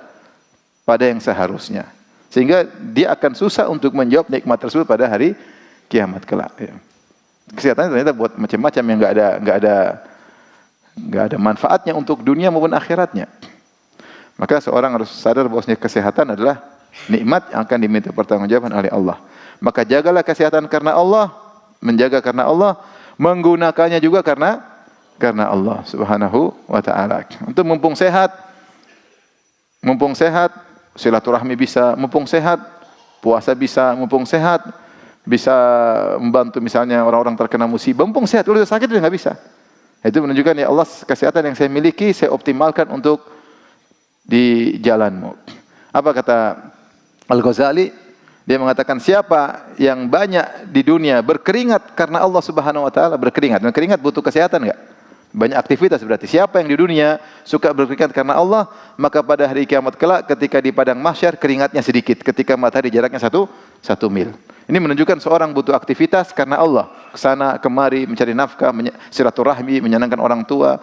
yang seharusnya. Sehingga dia akan susah untuk menjawab nikmat tersebut pada hari kiamat kelak. Ya. Kesehatan ternyata buat macam-macam yang nggak ada manfaatnya untuk dunia maupun akhiratnya. Maka seorang harus sadar bahwasanya kesehatan adalah nikmat yang akan diminta pertanggungjawaban oleh Allah. Maka jagalah kesehatan karena Allah, menjaga karena Allah, menggunakannya juga karena Allah Subhanahu wa taala. Untuk mumpung sehat, silaturahmi bisa, mumpung sehat, puasa bisa, mumpung sehat, bisa membantu misalnya orang-orang terkena musibah, mumpung sehat, kalau sudah sakit sudah nggak bisa. Itu menunjukkan ya Allah, kesehatan yang saya miliki saya optimalkan untuk di jalanmu. Apa kata Al-Ghazali? Dia mengatakan siapa yang banyak di dunia berkeringat karena Allah Subhanahu wa taala, berkeringat. Dan keringat butuh kesehatan enggak? Banyak aktivitas berarti. Siapa yang di dunia suka berkeringat karena Allah, maka pada hari kiamat kelak ketika di padang mahsyar keringatnya sedikit ketika matahari jaraknya satu mil. Ini menunjukkan seorang butuh aktivitas karena Allah. Kesana kemari mencari nafkah, silaturahmi, menyenangkan orang tua,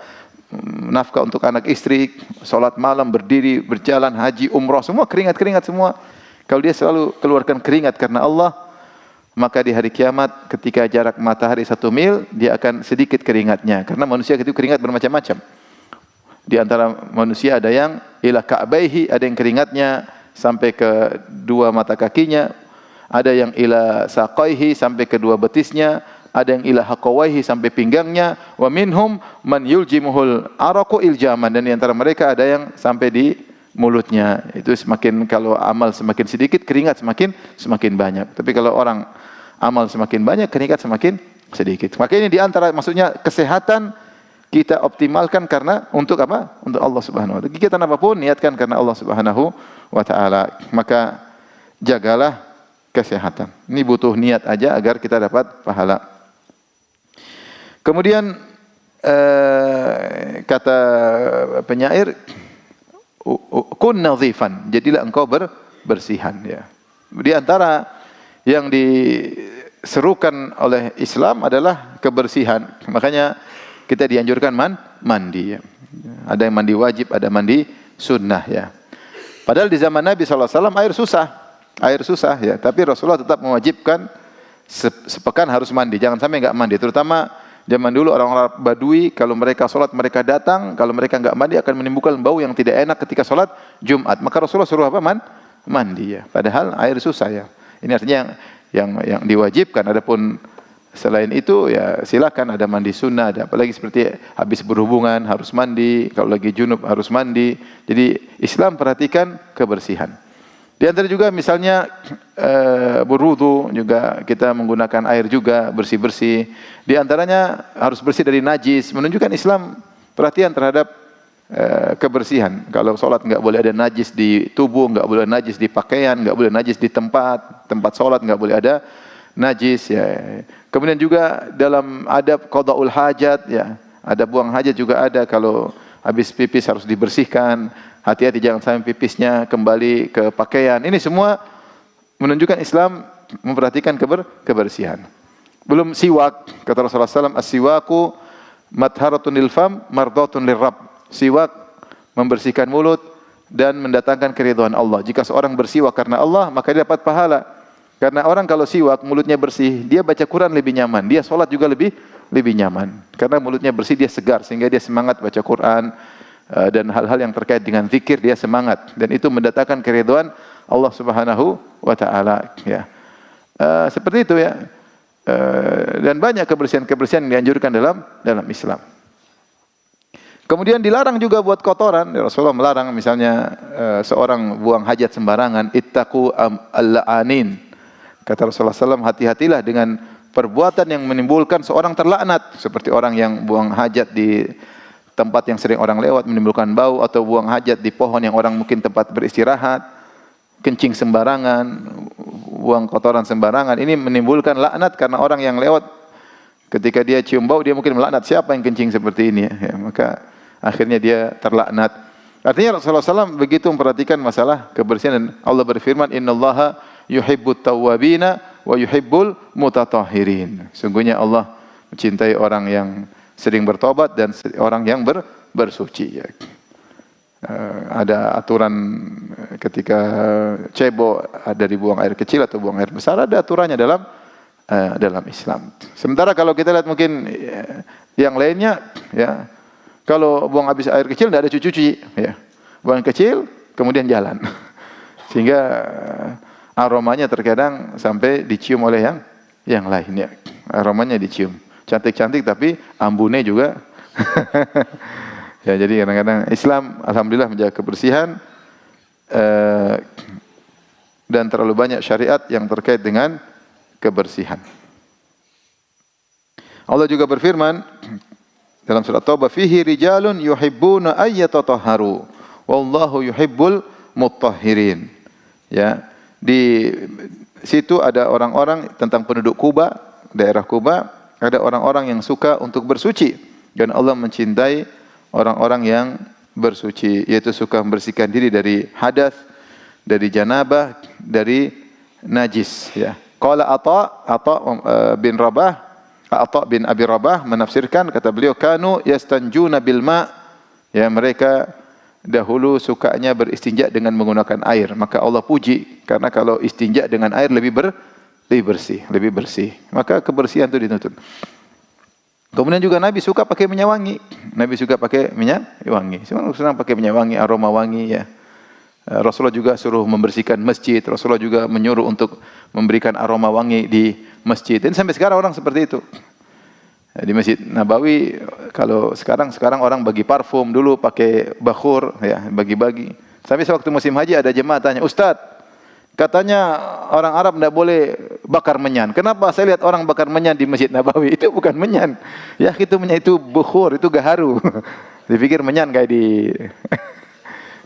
nafkah untuk anak istri, salat malam, berdiri, berjalan, haji, umrah, semua keringat-keringat semua. Kalau dia selalu keluarkan keringat karena Allah, maka di hari kiamat ketika jarak matahari 1 mil, dia akan sedikit keringatnya. Karena manusia itu keringat bermacam-macam. Di antara manusia ada yang ila ka'baihi, ada yang keringatnya sampai ke 2 mata kakinya, ada yang ila saqaihi sampai ke 2 betisnya, ada yang ila haqawaihi sampai pinggangnya, wa minhum man yuljimuhul araqu iljaman, dan di antara mereka ada yang sampai di mulutnya. Itu semakin, kalau amal semakin sedikit, keringat semakin banyak. Tapi kalau orang amal semakin banyak, keringat semakin sedikit. Maka ini di antara, maksudnya kesehatan kita optimalkan karena untuk apa? Untuk Allah Subhanahu wa taala. Kegiatan apapun niatkan karena Allah Subhanahu wa taala. Maka jagalah kesehatan. Ini butuh niat aja agar kita dapat pahala. Kemudian kata penyair, kun nadhifan, jadilah engkau bersihan ya. Di antara yang diserukan oleh Islam adalah kebersihan. Makanya kita dianjurkan mandi ya. Ada yang mandi wajib, ada mandi sunnah ya. Padahal di zaman Nabi SAW air susah ya, tapi Rasulullah tetap mewajibkan sepekan harus mandi. Jangan sampai enggak mandi, terutama zaman dulu orang-orang Badui, kalau mereka sholat mereka datang, kalau mereka enggak mandi akan menimbulkan bau yang tidak enak ketika sholat Jumat. Maka Rasulullah suruh apa? Mandi ya. Padahal air susah ya. Ini artinya yang diwajibkan. Adapun selain itu ya silakan, ada mandi sunnah, ada apalagi seperti habis berhubungan harus mandi, kalau lagi junub harus mandi. Jadi Islam perhatikan kebersihan. Di antara juga misalnya berwudu juga kita menggunakan air juga, bersih-bersih. Di antaranya harus bersih dari najis, menunjukkan Islam perhatian terhadap kebersihan. Kalau sholat enggak boleh ada najis di tubuh, enggak boleh najis di pakaian, enggak boleh najis di tempat sholat, enggak boleh ada najis ya. Kemudian juga dalam adab qadaul hajat ya, ada buang hajat juga ada, kalau habis pipis harus dibersihkan. Hati-hati jangan sampai pipisnya kembali ke pakaian. Ini semua menunjukkan Islam memperhatikan kebersihan. Belum siwak, kata Rasulullah SAW, as-siwaku madharatun lil fam mardatun lirrabb. Siwak membersihkan mulut dan mendatangkan keridhaan Allah. Jika seorang bersiwak karena Allah, maka dia dapat pahala. Karena orang kalau siwak mulutnya bersih, dia baca Quran lebih nyaman, dia sholat juga lebih nyaman. Karena mulutnya bersih, dia segar sehingga dia semangat baca Quran. Dan hal-hal yang terkait dengan zikir dia semangat, dan itu mendatangkan keridhaan Allah Subhanahu wa taala ya. Seperti itu ya. Dan banyak kebersihan-kebersihan yang dianjurkan dalam Islam. Kemudian dilarang juga buat kotoran. Rasulullah melarang misalnya seorang buang hajat sembarangan, ittaqu al-la'anin. Kata Rasulullah SAW, hati-hatilah dengan perbuatan yang menimbulkan seorang terlaknat, seperti orang yang buang hajat di tempat yang sering orang lewat menimbulkan bau, atau buang hajat di pohon yang orang mungkin tempat beristirahat, kencing sembarangan, buang kotoran sembarangan. Ini menimbulkan laknat karena orang yang lewat ketika dia cium bau dia mungkin melaknat, siapa yang kencing seperti ini ya, maka akhirnya dia terlaknat. Artinya Rasulullah SAW begitu memperhatikan masalah kebersihan, dan Allah berfirman, innallaha yuhibbut tawwabina wa yuhibbul mutatahhirin. Sungguhnya Allah mencintai orang yang sering bertobat dan orang yang bersuci. Ya. Ada aturan ketika cebok dari buang air kecil atau buang air besar, ada aturannya dalam Islam. Sementara kalau kita lihat mungkin yang lainnya, ya, kalau buang habis air kecil tidak ada cuci-cuci, ya, buang kecil kemudian jalan, sehingga aromanya terkadang sampai dicium oleh yang lainnya. Aromanya dicium. Cantik-cantik tapi ambune juga. Ya, jadi kadang-kadang Islam alhamdulillah menjaga kebersihan, dan terlalu banyak syariat yang terkait dengan kebersihan. Allah juga berfirman dalam surat Taubah, fihi rijalun yuhibbuna ayyatatahharu wallahu yuhibbul mutahhirin. Ya, di situ ada orang-orang tentang penduduk Kuba, daerah Kuba. Ada orang-orang yang suka untuk bersuci, dan Allah mencintai orang-orang yang bersuci, yaitu suka membersihkan diri dari hadas, dari janabah, dari najis. Ya. Qala Atha bin Abi Rabah menafsirkan, kata beliau, kanu yastanjuna bil ma', ya, mereka dahulu sukanya beristinja dengan menggunakan air. Maka Allah puji karena kalau istinja dengan air lebih bersih. Maka kebersihan itu dituntut. Kemudian juga Nabi suka pakai minyak wangi. Nabi suka pakai minyak wangi. Senang pakai minyak wangi, aroma wangi, ya. Rasulullah juga suruh membersihkan masjid. Rasulullah juga menyuruh untuk memberikan aroma wangi di masjid. Dan sampai sekarang orang seperti itu. Di Masjid Nabawi, kalau sekarang orang bagi parfum, dulu pakai bakhur, ya, bagi-bagi. Sampai sewaktu musim haji ada jemaah tanya, Ustadz, katanya orang Arab tidak boleh bakar menyan. Kenapa saya lihat orang bakar menyan di Masjid Nabawi? Itu bukan menyan. Ya, itu menyan, itu bukhur, itu gaharu. Dipikir menyan kayak di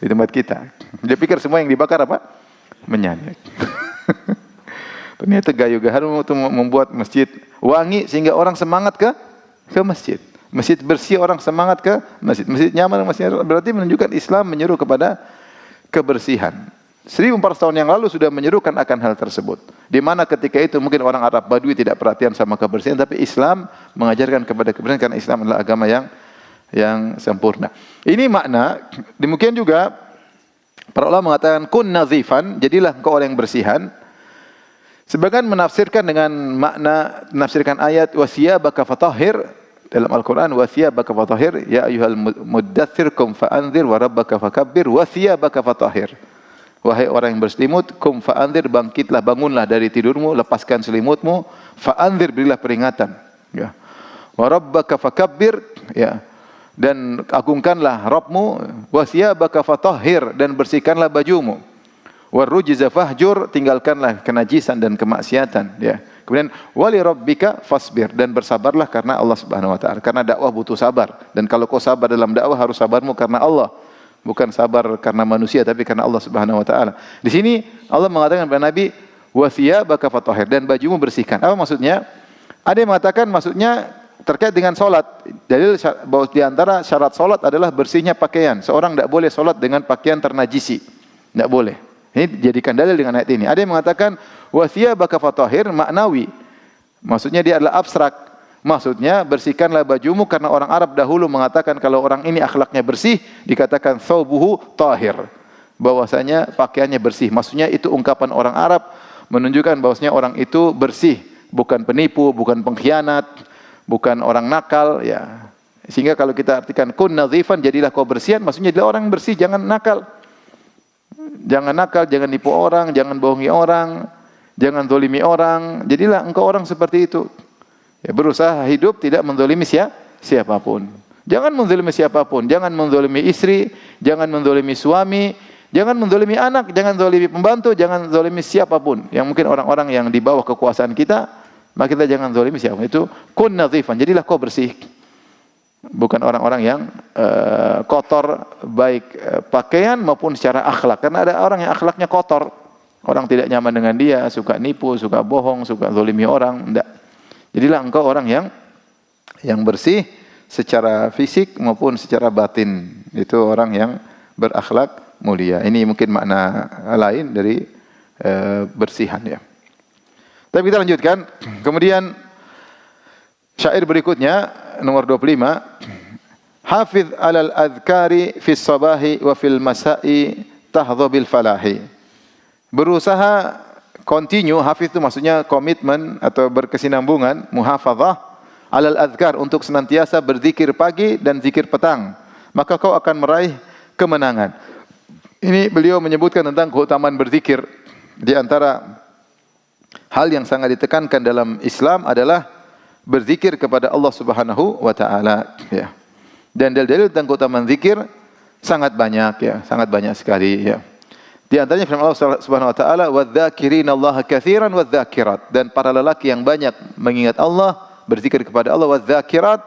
tempat kita. Dia pikir semua yang dibakar apa? Menyan. Ternyata gayu gaharu itu membuat masjid wangi sehingga orang semangat ke masjid. Masjid bersih, orang semangat ke masjid. Masjid nyaman, masjid, berarti menunjukkan Islam menyeru kepada kebersihan. 1400 tahun yang lalu sudah menyerukan akan hal tersebut. Di mana ketika itu mungkin orang Arab Badui tidak perhatian sama kebersihan, tapi Islam mengajarkan kepada kebersihan karena Islam adalah agama yang sempurna. Ini makna. Demikian juga para ulama mengatakan kun nazifan, jadilah engkau orang yang bersihan. Sebagian menafsirkan dengan makna, menafsirkan ayat wasiyabaka fatahhir dalam Al-Qur'an, wasiyabaka fatahhir ya ayyuhal muddatsir qum fa'anzir wa rabbaka fakabbir wasiyabaka fatahhir. Wahai orang yang berselimut, kum fa'anzir, bangkitlah, bangunlah dari tidurmu, lepaskan selimutmu, fa'anzir, berilah peringatan, ya. Wa rabbaka fakabbir, ya, dan agungkanlah Rabbmu, wa thiyabaka fatahhir, dan bersihkanlah bajumu, wa rujza fahjur, tinggalkanlah kenajisan dan kemaksiatan, ya. Kemudian wali rabbika fasbir, dan bersabarlah karena Allah Subhanahu wa taala. Karena dakwah butuh sabar, dan kalau kau sabar dalam dakwah harus sabarmu karena Allah. Bukan sabar karena manusia, tapi karena Allah Subhanahu wa taala. Di sini Allah mengatakan kepada Nabi, "Wa thiyabaka fatahhir," dan bajumu bersihkan. Apa maksudnya? Ada yang mengatakan maksudnya terkait dengan salat. Dalil bahwa di antara syarat salat adalah bersihnya pakaian. Seorang tidak boleh salat dengan pakaian ternajisi. Tidak boleh. Ini dijadikan dalil dengan ayat ini. Ada yang mengatakan wa thiyabaka fatahhir maknawi. Maksudnya dia adalah abstrak. Maksudnya bersihkanlah bajumu, karena orang Arab dahulu mengatakan kalau orang ini akhlaknya bersih dikatakan thawbuhu tahir, bahwasanya pakaiannya bersih. Maksudnya itu ungkapan orang Arab menunjukkan bahwasanya orang itu bersih, bukan penipu, bukan pengkhianat, bukan orang nakal, ya. Sehingga kalau kita artikan kun nazifan, jadilah kau bersihan, maksudnya jadilah orang bersih, jangan nakal. Jangan nakal, jangan nipu orang, jangan bohongi orang, jangan zalimi orang. Jadilah engkau orang seperti itu. Ya, berusaha hidup tidak menzalimi siapapun. Jangan menzalimi siapapun, jangan menzalimi istri, jangan menzalimi suami, Jangan menzalimi anak, jangan zalimi pembantu, jangan zalimi siapapun. Yang mungkin orang-orang yang di bawah kekuasaan kita, maka kita jangan zalimi siapapun. Itu kun nazifan, jadilah kau bersih. Bukan orang-orang yang kotor, baik pakaian maupun secara akhlak. Karena ada orang yang akhlaknya kotor. Orang tidak nyaman dengan dia, suka nipu, suka bohong, suka zalimi orang. Tidak. Jadilah engkau orang yang bersih secara fisik maupun secara batin. Itu orang yang berakhlak mulia. Ini mungkin makna lain dari bersihan ya. Tapi kita lanjutkan. Kemudian syair berikutnya nomor 25. Hafiz 'alal adhkari fis sabahi wa fil masa'i tahdha bil falahi. Berusaha continue, hafiz itu maksudnya komitmen atau berkesinambungan, muhafazah 'alal adhkar untuk senantiasa berzikir pagi dan zikir petang, maka kau akan meraih kemenangan. Ini beliau menyebutkan tentang keutamaan berzikir. Di antara hal yang sangat ditekankan dalam Islam adalah berzikir kepada Allah Subhanahu wa taala ya. Dan dalil-dalil tentang keutamaan zikir sangat banyak ya, sangat banyak sekali ya. Di antaranya firman Allah Subhanahu wa taala, "Wadz-dzakirinallaha katsiran wadz-dzakirat." Dan para lelaki yang banyak mengingat Allah, berzikir kepada Allah, wadz-dzakirat,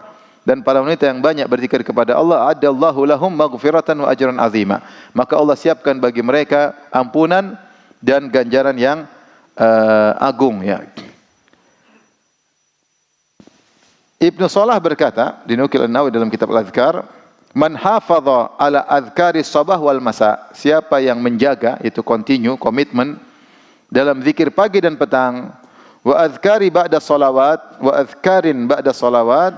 dan para wanita yang banyak berzikir kepada Allah, adallahu lahum maghfiratan wa ajran azima. Maka Allah siapkan bagi mereka ampunan dan ganjaran yang agung ya. Ibnu Salah berkata, dinukil An-Nawawi dalam kitab Al-Adhkar, man hafadha ala adhkari sabah wal masa, siapa yang menjaga, itu continue, komitmen dalam zikir pagi dan petang, wa adhkari ba'da salawat, wa adhkarin ba'da salawat.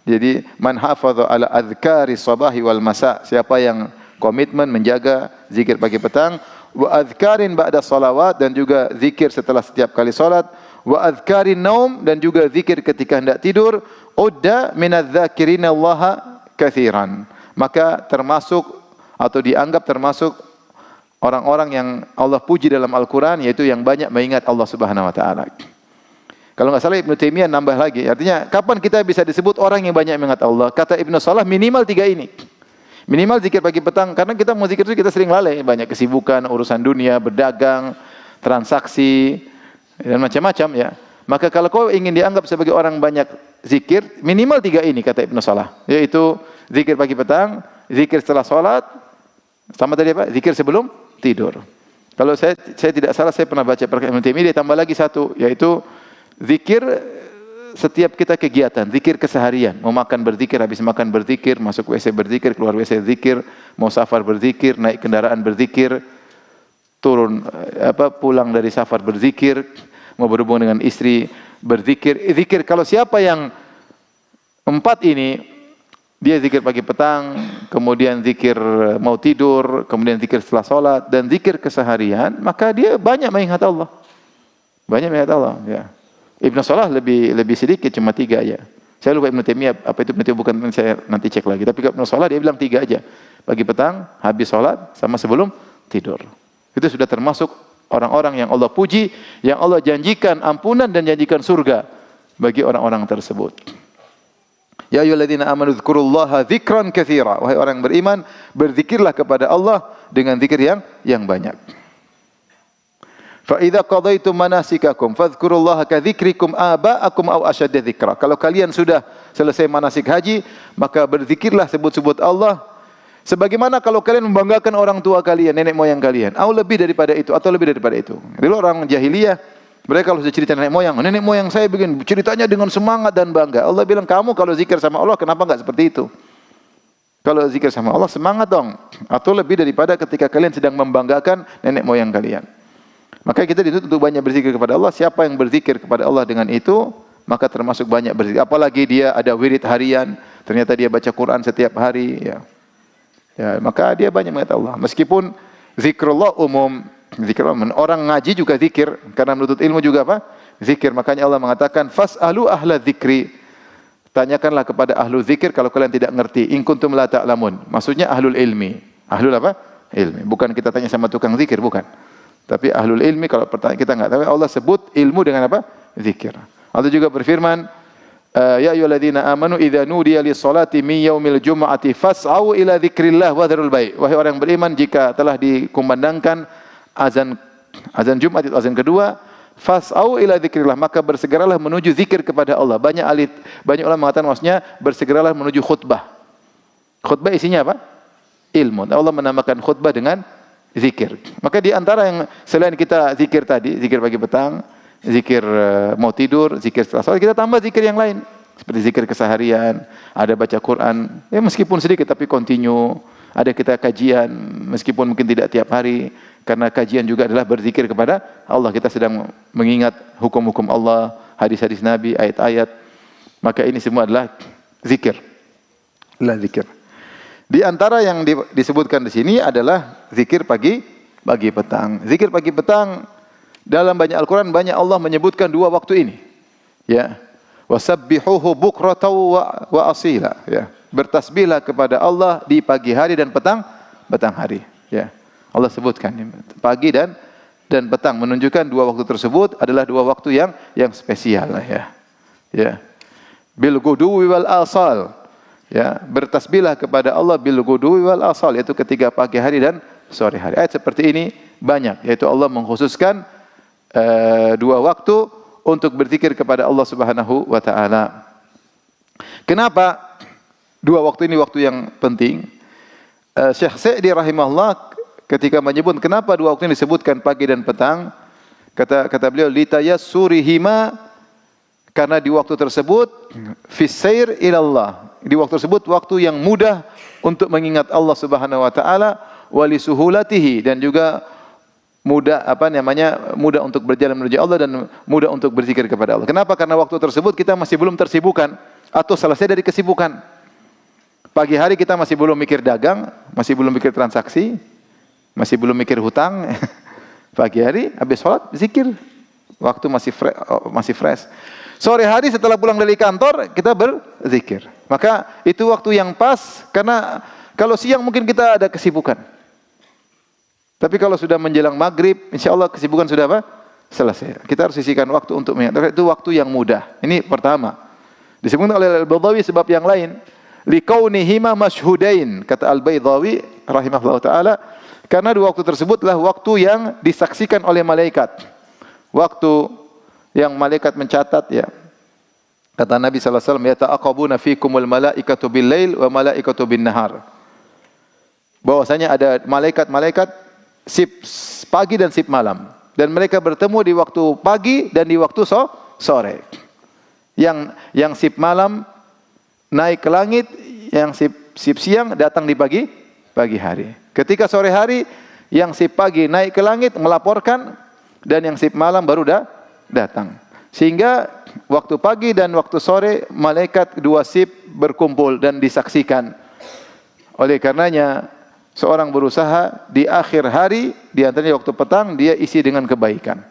Jadi man hafadha ala adhkari sabahi wal masa, siapa yang komitmen menjaga zikir pagi petang, wa adhkarin ba'da salawat, dan juga zikir setelah setiap kali salat, wa adhkarin naum, dan juga zikir ketika hendak tidur, udda minadz-dzakirina Allaha katsiran, maka termasuk atau dianggap termasuk orang-orang yang Allah puji dalam Al-Quran, yaitu yang banyak mengingat Allah Subhanahu wa taala. Kalau nggak salah Ibnu Taimiyah nambah lagi, artinya kapan kita bisa disebut orang yang banyak mengingat Allah? Kata Ibnu Salah minimal 3 ini. Minimal zikir pagi petang, karena kita mau zikir itu kita sering lalai, banyak kesibukan, urusan dunia, berdagang, transaksi, dan macam-macam ya. Maka kalau kau ingin dianggap sebagai orang banyak zikir, minimal 3 ini kata Ibnu Salah, yaitu zikir pagi petang, zikir setelah sholat, sama tadi apa? Zikir sebelum tidur. Kalau saya tidak salah, saya pernah baca perkataan Ibnu Taimiyah, dia tambah lagi 1, yaitu zikir setiap kita kegiatan, zikir keseharian. Mau makan berzikir, habis makan berzikir, masuk WC berzikir, keluar WC zikir, mau safar berzikir, naik kendaraan berzikir, turun pulang dari safar berzikir, mau berhubung dengan istri berzikir. Zikir, kalau siapa yang 4 ini, dia zikir pagi petang, kemudian zikir mau tidur, kemudian zikir setelah sholat, dan zikir keseharian, maka dia banyak mengingat Allah. Banyak mengingat Allah ya. Ibnu Salah lebih sedikit, cuma 3 aja. Saya lupa Ibnu Taimiyah apa itu, nanti bukan, saya nanti cek lagi. Tapi Ibnu Salah dia bilang 3 aja. Pagi petang, habis sholat, sama sebelum tidur. Itu sudah termasuk orang-orang yang Allah puji, yang Allah janjikan ampunan dan janjikan surga bagi orang-orang tersebut. Ya ayyuhalladzina amanu dzkurullaha dzikran katsira. Wahai orang yang beriman, berzikirlah kepada Allah dengan zikir yang banyak. Fa idza qadaitum manasikakum fadhkurullaha ka dzikrikum aba'akum aw ashadda dzikra. Kalau kalian sudah selesai manasik haji, maka berzikirlah, sebut-sebut Allah sebagaimana kalau kalian membanggakan orang tua kalian, nenek moyang kalian, atau lebih daripada itu, atau lebih daripada itu. Dulu orang jahiliyah, mereka kalau cerita nenek moyang saya begini, ceritanya dengan semangat dan bangga. Allah bilang, kamu kalau zikir sama Allah, kenapa enggak seperti itu? Kalau zikir sama Allah, semangat dong. Atau lebih daripada ketika kalian sedang membanggakan nenek moyang kalian. Maka kita dituntut untuk banyak berzikir kepada Allah. Siapa yang berzikir kepada Allah dengan itu, maka termasuk banyak berzikir. Apalagi dia ada wirid harian, ternyata dia baca Quran setiap hari, ya, maka dia banyak mengingat Allah. Meskipun zikrullah umum, orang ngaji juga zikir, karena menuntut ilmu juga apa? Zikir. Makanya Allah mengatakan, fas'alu ahla dzikri. Tanyakanlah kepada ahlu zikir kalau kalian tidak ngerti. In kuntum la ta'lamun. Maksudnya ahlul ilmi. Ahlul apa? Ilmi. Bukan kita tanya sama tukang zikir, bukan. Tapi ahlul ilmi, kalau pertanyaan kita enggak tahu, Allah sebut ilmu dengan apa? Zikir. Allah juga berfirman, Ya ayyuhalladzina amanu idza nudiya lis-salati min yaumil jumu'ati fas'au ila dzikrillah wa dzarul bai'. Wahai orang beriman, jika telah dikumandangkan azan Jumat itu azan kedua, fas'au ila dzikrillah, maka bersegeralah menuju zikir kepada Allah. Banyak ulama mengatakan maksudnya bersegeralah menuju khutbah. Khutbah isinya apa? Ilmu. Allah menamakan khutbah dengan zikir. Maka di antara yang selain kita zikir tadi, zikir pagi petang, zikir mau tidur, zikir setelah salat, kita tambah zikir yang lain. Seperti zikir keseharian, ada baca Quran, ya meskipun sedikit tapi continue. Ada kita kajian, meskipun mungkin tidak tiap hari, karena kajian juga adalah berzikir kepada Allah. Kita sedang mengingat hukum-hukum Allah, hadis-hadis Nabi, ayat-ayat. Maka ini semua adalah zikir. Zikir. Di antara yang disebutkan di sini adalah zikir pagi petang. Zikir pagi petang dalam banyak Al-Quran, banyak Allah menyebutkan dua waktu ini. Ya. Wasabbihuhu bukratan wa asila. Ya. Bertasbihlah kepada Allah di pagi hari dan petang hari. Ya. Allah sebutkan pagi dan petang, menunjukkan dua waktu tersebut adalah dua waktu yang spesial lah ya. Ya. Bil guduwi wal asal. Ya, bertasbihlah kepada Allah bil guduwi wal asal, yaitu ketika pagi hari dan sore hari. Ayat seperti ini banyak, yaitu Allah mengkhususkan dua waktu untuk berzikir kepada Allah Subhanahu wa taala. Kenapa dua waktu ini waktu yang penting? Syekh Sa'di rahimahullah ketika menyebut kenapa dua waktu ini disebutkan pagi dan petang, kata beliau litayassurihima, karena di waktu tersebut fisair ilallah, di waktu tersebut waktu yang mudah untuk mengingat Allah Subhanahu wa taala, wali suhulatihi, dan juga mudah mudah untuk berjalan menuju Allah dan mudah untuk berzikir kepada Allah. Kenapa? Karena waktu tersebut kita masih belum tersibukkan atau selesai dari kesibukan. Pagi hari kita masih belum mikir dagang, masih belum mikir transaksi, masih belum mikir hutang. Pagi hari habis sholat zikir, waktu masih fresh. Sore hari setelah pulang dari kantor kita berzikir. Maka itu waktu yang pas, karena kalau siang mungkin kita ada kesibukan. Tapi kalau sudah menjelang maghrib, insya Allah kesibukan sudah apa? Selesai. Kita harus sisihkan waktu untuk mengingat. Itu waktu yang mudah. Ini pertama. Disebutkan oleh Al-Baydhawi sebab yang lain. Likaunihima masyhudain, kata Al-Baydhawi rahimahullah ta'ala, karena dua waktu tersebutlah waktu yang disaksikan oleh malaikat. Waktu yang malaikat mencatat ya. Kata Nabi sallallahu alaihi wasallam, yata'aqabuna fikumul malaikatu bil lail wa malaikatu bin nahar. Bahwasanya ada malaikat-malaikat sip pagi dan sip malam, dan mereka bertemu di waktu pagi dan di waktu sore. Yang sip malam naik ke langit, yang sip siang datang di pagi hari. Ketika sore hari, yang sip pagi naik ke langit melaporkan, dan yang sip malam baru datang. Sehingga waktu pagi dan waktu sore malaikat dua sip berkumpul dan disaksikan. Oleh karenanya seorang berusaha di akhir hari, di antaranya waktu petang, dia isi dengan kebaikan.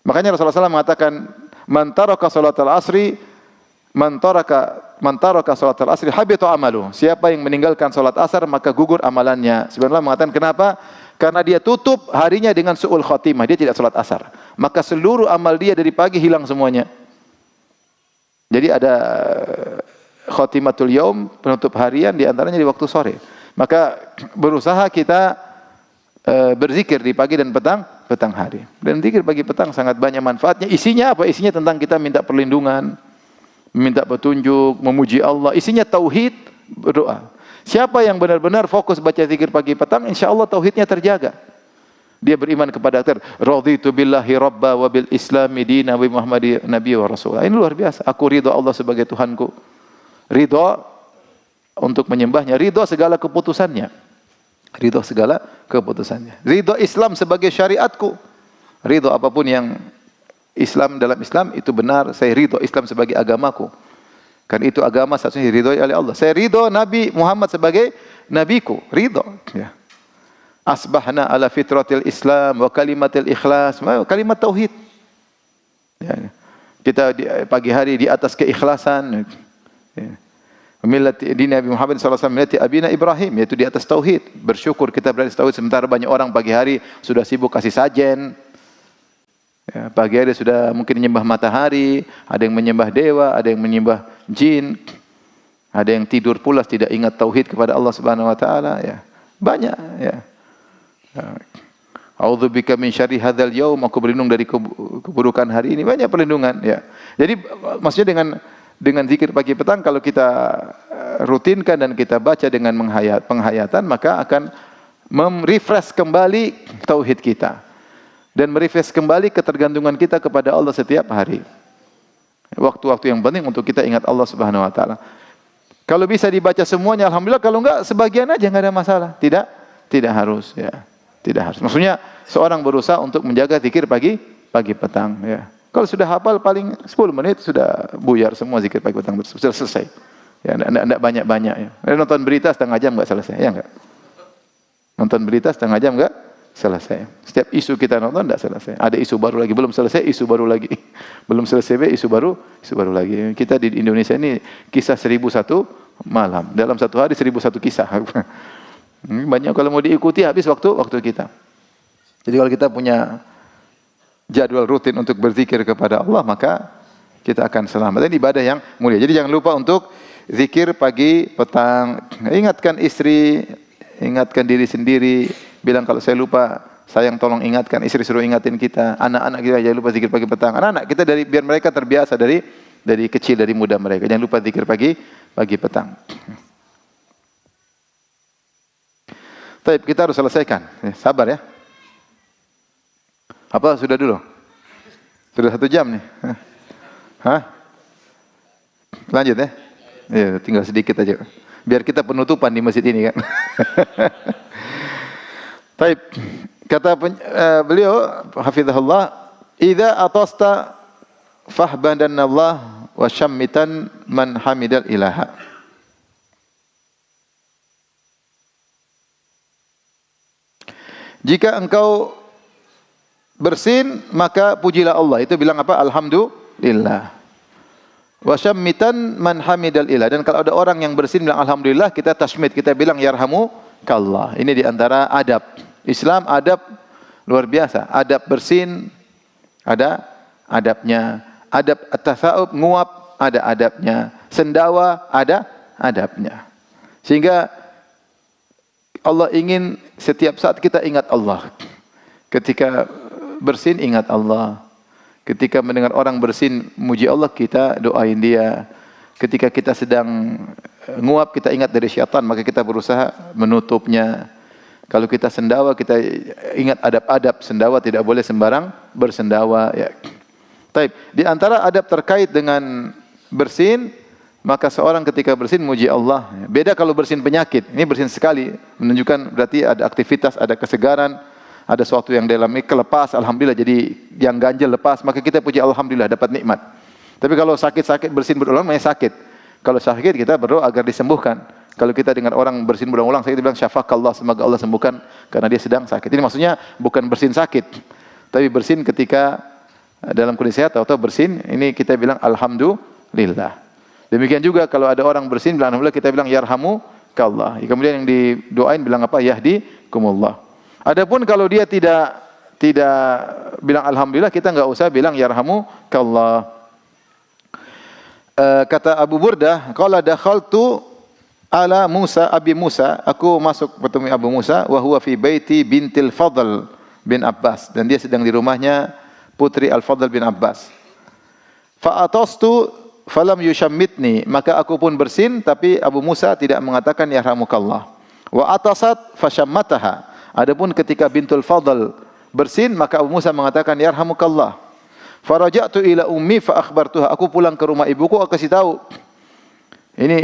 Makanya Rasulullah SAW mengatakan, man taraka salatal asri, man taraka salatal asri habita amalu. Siapa yang meninggalkan salat asar maka gugur amalannya. Sebenarnya mengatakan kenapa? Karena dia tutup harinya dengan su'ul khatimah, dia tidak salat asar. Maka seluruh amal dia dari pagi hilang semuanya. Jadi ada khatimatul yaum, penutup harian, di antaranya di waktu sore. Maka berusaha kita berzikir di pagi dan petang hari. Dan zikir pagi petang sangat banyak manfaatnya. Isinya apa? Isinya tentang kita minta perlindungan, minta petunjuk, memuji Allah. Isinya tauhid, berdoa. Siapa yang benar-benar fokus baca zikir pagi petang, insya Allah tauhidnya terjaga. Dia beriman kepada raditu billahi rabba wa bil islami dina wa muhammadi nabi wa rasul. Ini luar biasa. Aku ridha Allah sebagai Tuhanku. Ridha untuk menyembahnya, ridha segala keputusannya. Ridha segala keputusannya. Ridha Islam sebagai syariatku. Ridha apapun yang Islam, dalam Islam itu benar, saya ridha Islam sebagai agamaku. Kan itu agama satunya diridhoi oleh Allah. Saya ridho Nabi Muhammad sebagai nabiku, ridho. Ya. Asbahna ala fitratil Islam wa kalimatil ikhlas, kalimat tauhid. Ya. Kita di pagi hari di atas keikhlasan. Ya. Millati di Nabi Muhammad sallallahu alaihi wasallam, millati abina Ibrahim, yaitu di atas tauhid. Bersyukur kita berada di tauhid, sementara banyak orang pagi hari sudah sibuk kasih sajen. Ya, pagi hari sudah mungkin menyembah matahari, ada yang menyembah dewa, ada yang menyembah jin, ada yang tidur pulas tidak ingat tauhid kepada Allah Subhanahu wa taala ya. Banyak ya. A'udzubika min syarri hadzal yaum, aku berlindung dari keburukan hari ini. Banyak perlindungan ya. Jadi maksudnya dengan zikir pagi petang kalau kita rutinkan dan kita baca dengan penghayatan maka akan merefresh kembali tauhid kita dan merefresh kembali ketergantungan kita kepada Allah setiap hari. Waktu-waktu yang penting untuk kita ingat Allah Subhanahu wa taala. Kalau bisa dibaca semuanya alhamdulillah, kalau enggak sebagian aja enggak ada masalah. Tidak harus ya. Tidak harus. Maksudnya seorang berusaha untuk menjaga zikir pagi petang ya. Kalau sudah hafal paling 10 menit sudah buyar semua zikir pagi petang sudah selesai. Ya enggak banyak-banyak ya. Nonton berita setengah jam enggak selesai, ya enggak? Nonton berita setengah jam enggak selesai. Setiap isu kita nonton enggak selesai. Ada isu baru lagi, belum selesai isu baru lagi. Belum selesai isu baru lagi. Kita di Indonesia ini kisah 1001 malam. Dalam satu hari 1001 kisah. Banyak kalau mau diikuti habis waktu kita. Jadi kalau kita punya jadwal rutin untuk berzikir kepada Allah maka kita akan selamat. Ini ibadah yang mulia. Jadi jangan lupa untuk zikir pagi, petang. Ingatkan istri, ingatkan diri sendiri. Bilang kalau saya lupa, sayang tolong ingatkan. Istri suruh ingatin kita. Anak-anak kita jangan lupa zikir pagi, petang. Anak-anak kita biar mereka terbiasa dari kecil, dari muda mereka. Jangan lupa zikir pagi, petang. Baik, kita harus selesaikan. Sabar ya. Apa sudah dulu? Sudah 1 jam nih. Hah? Lanjut ya. Ya, tinggal sedikit aja. Biar kita penutupan di masjid ini kan. Baik. Kata beliau hafizahullah, "Idza atasta fahbadanallah wa syammitan man hamidal ilaha." Jika engkau bersin, maka pujilah Allah. Itu bilang apa? Alhamdulillah. Wa syammitan man hamidal ilah. Dan kalau ada orang yang bersin bilang alhamdulillah, kita tasmid, kita bilang yarhamukallah. Ini di antara adab. Islam adab luar biasa. Adab bersin ada adabnya. Adab at-tasawuf nguap ada adabnya. Sendawa ada adabnya. Sehingga Allah ingin setiap saat kita ingat Allah. Ketika bersin ingat Allah. Ketika mendengar orang bersin muji Allah, kita doain dia. Ketika kita sedang nguap, kita ingat dari syaitan, maka kita berusaha menutupnya. Kalau kita sendawa, kita ingat adab-adab sendawa, tidak boleh sembarang bersendawa ya. Taib. Di antara adab terkait dengan bersin, maka seorang ketika bersin muji Allah. Beda kalau bersin penyakit. Ini bersin sekali, menunjukkan berarti ada aktivitas, ada kesegaran, ada sesuatu yang dalamnya kelepas, alhamdulillah. Jadi yang ganjil lepas, maka kita puji alhamdulillah dapat nikmat. Tapi kalau sakit-sakit bersin berulang, namanya sakit. Kalau sakit kita berdoa agar disembuhkan. Kalau kita dengar orang bersin berulang-ulang, kita bilang syafakallah, semoga Allah sembuhkan karena dia sedang sakit. Ini maksudnya bukan bersin sakit, tapi bersin ketika dalam kondisi sehat atau bersin ini kita bilang alhamdulillah. Demikian juga kalau ada orang bersin bilang alhamdulillah, kita bilang yarhamukallah. Kemudian yang didoain bilang apa? Yahdikumullah. Adapun kalau dia tidak bilang alhamdulillah, kita enggak usah bilang yarhamukallah. Kata Abu Burdah, qala dakhaltu ala Musa Abi Musa, aku masuk bertemu Abu Musa wa huwa fi baiti bintil Fadl bin Abbas, dan dia sedang di rumahnya putri Al-Fadl bin Abbas. Fa atastu falam yushammitni, maka aku pun bersin tapi Abu Musa tidak mengatakan yarhamukallah. Wa atasat fashammataha, adapun ketika bintul Fadl bersin maka Abu Musa mengatakan yarhamukallah. Faraja'tu ila ummi fa akhbartuha, aku pulang ke rumah ibuku, aku kasih tahu. Ini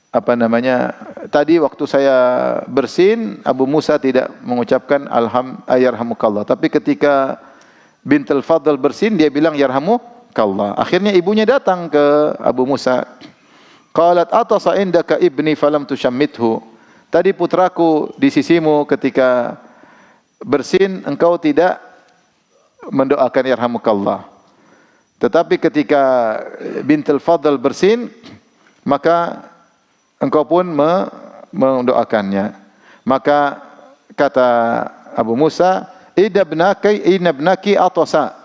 apa namanya? Tadi waktu saya bersin Abu Musa tidak mengucapkan yarhamukallah, tapi ketika bintul Fadl bersin dia bilang yarhamukallah. Akhirnya ibunya datang ke Abu Musa. Qalat atasa indaka ibni falam tushammithu. Tadi putraku di sisimu ketika bersin engkau tidak mendoakan yarhamukallah. Tetapi ketika bintul Fadl bersin maka engkau pun mendoakannya. Maka kata Abu Musa, inabnaki atasa.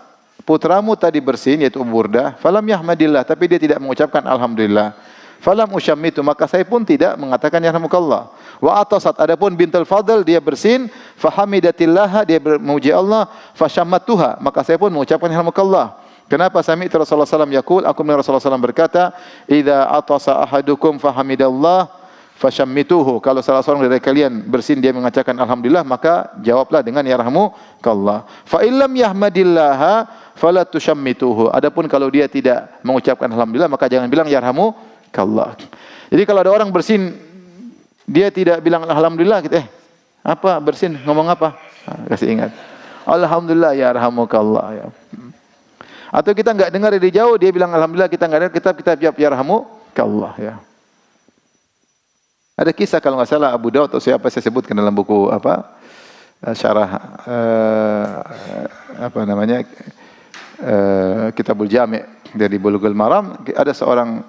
Putramu tadi bersin, yaitu Burdah, falam yahmadillah, tapi dia tidak mengucapkan alhamdulillah. Falam usyammitu, maka saya pun tidak mengatakan yarhamukallah. Wa atasat, adapun bintul Fadl dia bersin, fahamidatillah, dia memuji Allah, fasyammatuha, maka saya pun mengucapkan yarhamukallah. Kenapa? Sami'tu Rasulullah sallallahu alaihi wasallam yaqul, aku mendengar Rasulullah sallallahu alaihi wasallam berkata, idza atasa ahadukum fahamidallah fasyammituhu. Kalau salah seorang dari kalian bersin dia mengucapkan alhamdulillah, maka jawablah dengan yarhamukallah. Fa illam yahmadillah fala tusyammituhu. Adapun kalau dia tidak mengucapkan alhamdulillah, maka jangan bilang yarhamukallah. Jadi kalau ada orang bersin dia tidak bilang alhamdulillah, kita apa bersin ngomong apa? Kasih ingat. Alhamdulillah yarhamukallah ya. Atau kita enggak dengar dari jauh dia bilang alhamdulillah, kita enggak dengar, kita jawab yarhamukallah ya. Ada kisah kalau nggak salah Abu Daud atau siapa saya sebutkan dalam buku syarah Kitabul Jami' dari Bulughul Maram. Ada seorang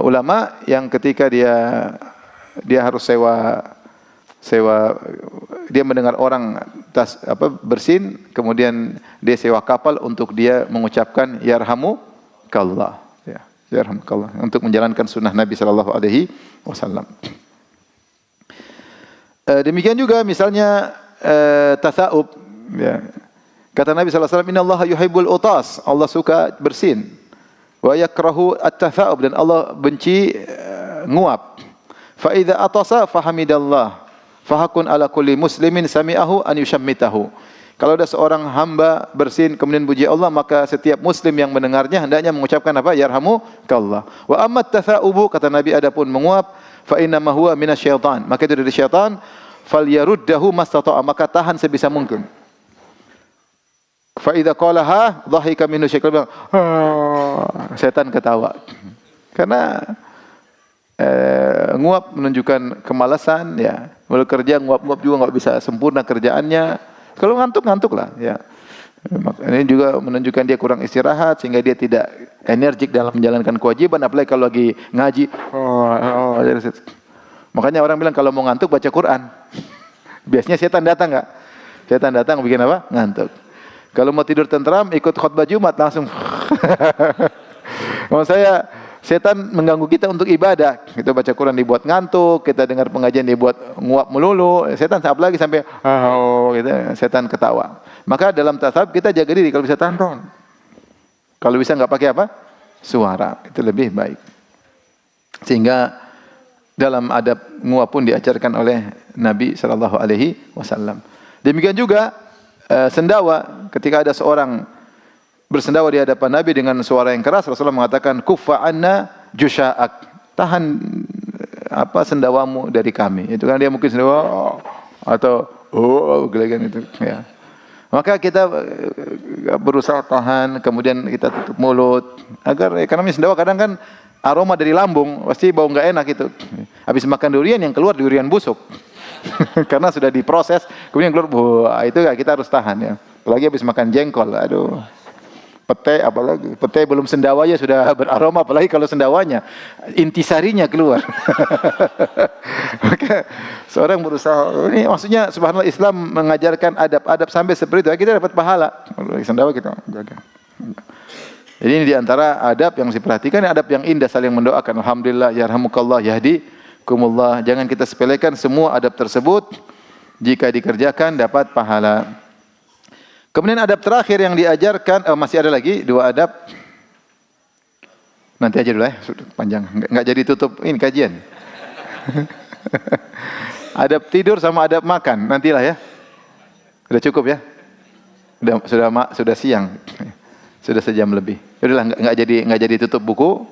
ulama yang ketika dia harus sewa dia mendengar orang bersin, kemudian dia sewa kapal untuk dia mengucapkan yarhamukallah ya, yarhamukallah, untuk menjalankan sunnah Nabi sallallahu alaihi wasallam. Demikian juga misalnya tasawuf ya. Kata Nabi sallallahu alaihi wasallam, innallaha yuhibbul utas, Allah suka bersin. Wa yakrahu at-tasawuf, dan Allah benci nguap. Fa idza atasa fahamidallah fahakun ala kulli muslimin sami'ahu an yushammitahu. Kalau ada seorang hamba bersin kemudian puji Allah, maka setiap muslim yang mendengarnya hendaknya mengucapkan apa? Yarhamukallah. Wa amma at-tasawubu, kata Nabi, adapun menguap, fa inna ma huwa minasyaitan, maka itu dari syaitan, falyaruddahu mastata'a, maka tahan sebisa mungkin. Fa idza qalaha dhahika minhu syaitan, setan ketawa. Karena nguap menunjukkan kemalasan ya. Kalau kerja nguap-nguap juga enggak bisa sempurna kerjaannya. Kalau ngantuk lah ya. Ini juga menunjukkan dia kurang istirahat sehingga dia tidak energik dalam menjalankan kewajiban, apalagi kalau lagi ngaji. Makanya orang bilang kalau mau ngantuk baca Quran. Biasanya setan datang enggak? Setan datang bikin apa? Ngantuk. Kalau mau tidur tentram ikut khutbah Jumat langsung. Kalau saya setan mengganggu kita untuk ibadah. Kita baca Quran dibuat ngantuk, kita dengar pengajian dibuat nguap melulu. Setan apalagi sampai gitu, setan ketawa. Maka dalam tasawuf kita jaga diri, kalau bisa tahan. Kalau bisa enggak pakai apa? Suara. Itu lebih baik. Sehingga dalam adab nguap pun diajarkan oleh Nabi sallallahu alaihi wasallam. Demikian juga sendawa, ketika ada seorang bersendawa di hadapan Nabi dengan suara yang keras, Rasulullah mengatakan kuffa anna jusha'ak, tahan sendawamu dari kami. Itu kan dia mungkin sendawa atau gelegan itu ya. Maka kita berusaha tahan, kemudian kita tutup mulut agar karena sendawa kadang kan aroma dari lambung pasti bau enggak enak itu. Habis makan durian yang keluar durian busuk. Karena sudah diproses, kemudian keluar itu kita harus tahan ya. Apalagi habis makan jengkol, aduh. Pete apalagi, pete belum sendawanya sudah beraroma, apalagi kalau sendawanya intisarinya keluar. Maka seorang berusaha, ini maksudnya subhanallah Islam mengajarkan adab-adab sampai seperti itu, kita dapat pahala. Sendawa kita jaga. Jadi ini diantara adab yang diperhatikan, adab yang indah, saling mendoakan. Alhamdulillah, yarhamukallah, yahdikumullah. Jangan kita sepelekan semua adab tersebut. Jika dikerjakan dapat pahala. Kemudian adab terakhir yang diajarkan, masih ada lagi 2 adab. Nanti aja dulu ya, sudah panjang. Enggak jadi tutup ini kajian. Adab tidur sama adab makan, nantilah ya. Sudah cukup ya? Sudah siang. Sudah sejam lebih. Udahlah, enggak jadi tutup buku.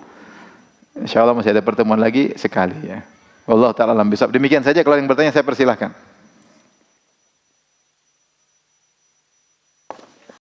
Insyaallah masih ada pertemuan lagi sekali ya. Wallahu taala alam bisawab. Demikian saja, kalau yang bertanya saya persilahkan.